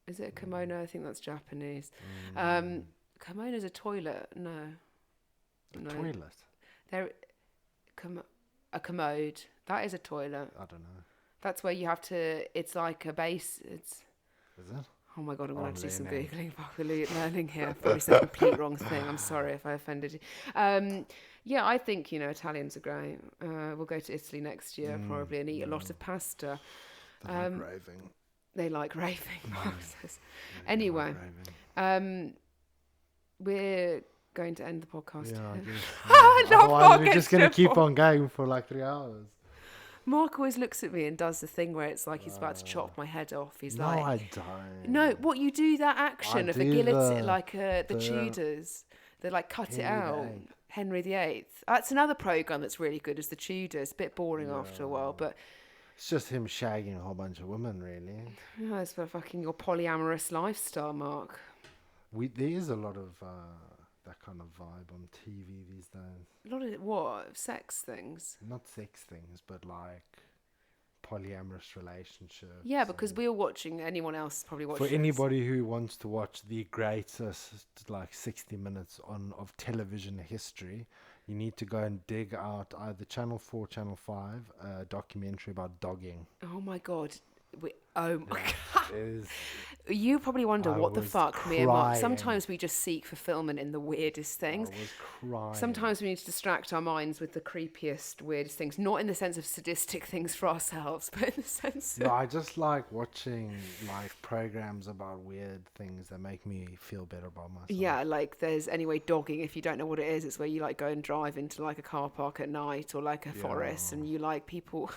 Is it a kimono? I think that's Japanese. Mm. Kimono's a toilet. No. A toilet? There, a commode. That is a toilet. I don't know. That's where you have to. It's like a base. It's. Is it? Oh my god, I'm gonna have to do some learning. googling. Fucking learning here. I've probably said the complete wrong thing. I'm sorry if I offended you. Yeah, I think Italians are great. We'll go to Italy next year probably and eat a lot of pasta. They like raving. They like raving. Mark says. They Anyway, like raving. we're going to end the podcast. Yeah, I here. guess. Not Otherwise, we're Mark just gonna gets keep to- on going for like 3 hours. Mark always looks at me and does the thing where it's like he's about to chop my head off. He's No, like, I don't. no, what you do that action I of the do guillotine, the- like the the Tudors, they like cut it Henry out. VIII. Henry VIII. That's another program that's really good. Is the Tudors? A bit boring after a while, but It's just him shagging a whole bunch of women, really. it's for fucking your polyamorous lifestyle, Mark. There is a lot of that kind of vibe on TV these days. A lot of what sex things. Not sex things, but like polyamorous relationships. Yeah, because we were watching. Anyone else probably watched For this. anybody who wants to watch the greatest like 60 minutes of television history, you need to go and dig out either Channel 4, Channel 5, a documentary about dogging. Oh my god. Oh my god. It is, You probably wonder I what the was fuck me and Mark. crying. Sometimes we just seek fulfillment in the weirdest things. I was crying. Sometimes we need to distract our minds with the creepiest, weirdest things. Not in the sense of sadistic things for ourselves, but in the sense No, of... I just like watching like programs about weird things that make me feel better about myself. Yeah, like there's anyway dogging. If you don't know what it is, it's where you like go and drive into like a car park at night or like a forest, and you like people.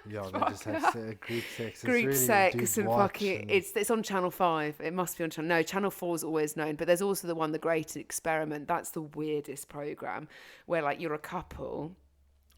Yeah, they just have group sex. It's Group really sex and watch fucking it's on Channel 5. It must be on Channel. No, Channel 4 is always known, but there's also the one, The Great Experiment. That's the weirdest program where like you're a couple,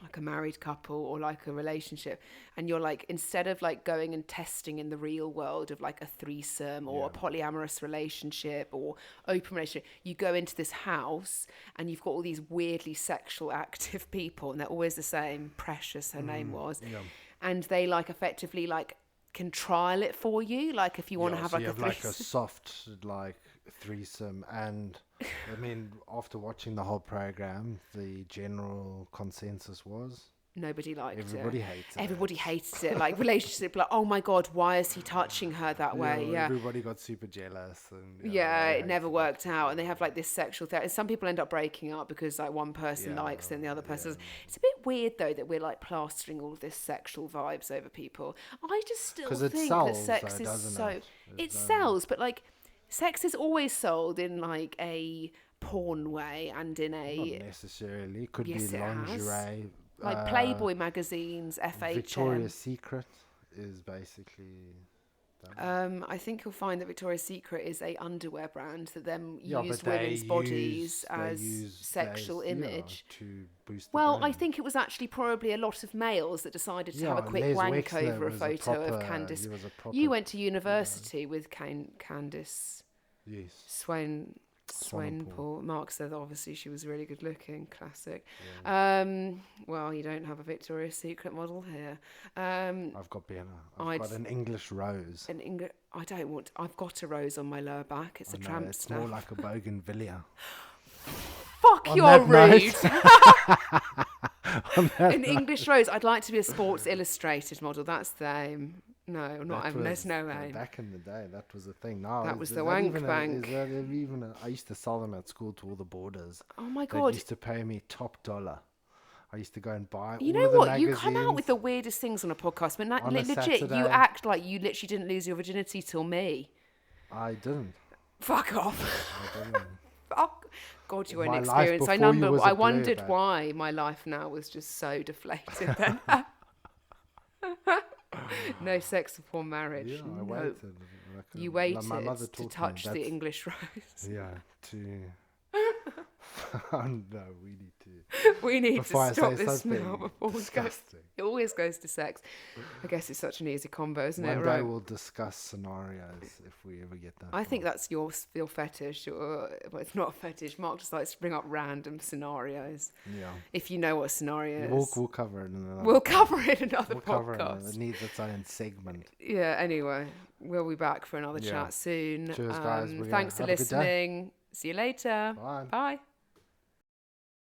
like a married couple or like a relationship, and you're like, instead of like going and testing in the real world of like a threesome or a polyamorous relationship or open relationship, you go into this house and you've got all these weirdly sexual active people, and they're always the same. Precious, her name was. Yeah. And they like effectively like can trial it for you, like if you want to have so like you a have like a threesome. soft like threesome, and I mean after watching the whole program, the general consensus was Nobody liked everybody it. hates it. Everybody hated it. Like relationship, like, oh my god, why is he touching her that way? Yeah. Everybody got super jealous, and Yeah, they it never hated worked out, and they have like this sexual therapy. Some people end up breaking up because like one person Yeah, likes it and the other person doesn't. It's a bit weird though that we're like plastering all of this sexual vibes over people. I just still 'Cause it think sells, that sex though, is doesn't so it? it sells, but like sex is always sold in like a porn way and in Not a necessarily. Could Yes, be it has. lingerie. like Playboy magazines, FHM. Victoria's Secret is basically. I think you'll find that Victoria's Secret is a underwear brand that then Yeah, use but they women's bodies use- they as use- sexual they- image. to boost. The Well, I brand. think it was actually probably a lot of males that decided to have a Yeah, quick Les wank Wexner over a was photo of proper- Candice. he was a proper- You went to university with Candice Yes. Swain. Swimming pool. Mark said obviously she was really good looking. Classic. Yeah. Well, you don't have a Victoria's Secret model here. I've got better. I've got an English rose. I don't want. I've got a rose on my lower back. It's a tramp It's stamp. more like a bougainvillea. Fuck, On you're rude. An English rose. I'd like to be a Sports Illustrated model. That's the aim. No, there's no aim. Back in the day, that was a thing. No, that was the wank bank. I used to sell them at school to all the boarders. Oh my God. They used to pay me top dollar. I used to go and buy You all know of the what? magazines. You come out with the weirdest things on a podcast, but On a legit, Saturday. you act like you literally didn't lose your virginity till me. I didn't. Fuck off. I didn't. Fuck. God, you were My an life experience. before you was I a wondered bluebird. why my life now was just so deflated then. No sex before marriage. Yeah, I no. waited. You waited my mother to taught me touch the that's- English rose. Yeah, to. No, we need to. We need Before I to stop say this something now before we go. disgusting. It always goes to sex. I guess it's such an easy combo, isn't it? One day Right. we'll discuss scenarios if we ever get that. I think far. that's your fetish. Well, it's not a fetish. Mark just likes to bring up random scenarios. Yeah. If you know what a scenario We'll is. cover it in another. We'll cover it in another We'll cover podcast. it. It needs its own segment. Yeah, anyway, we'll be back for another Yeah. chat soon. Cheers, guys. We're Thanks for gonna have a good day. listening. See you later. Bye. Bye.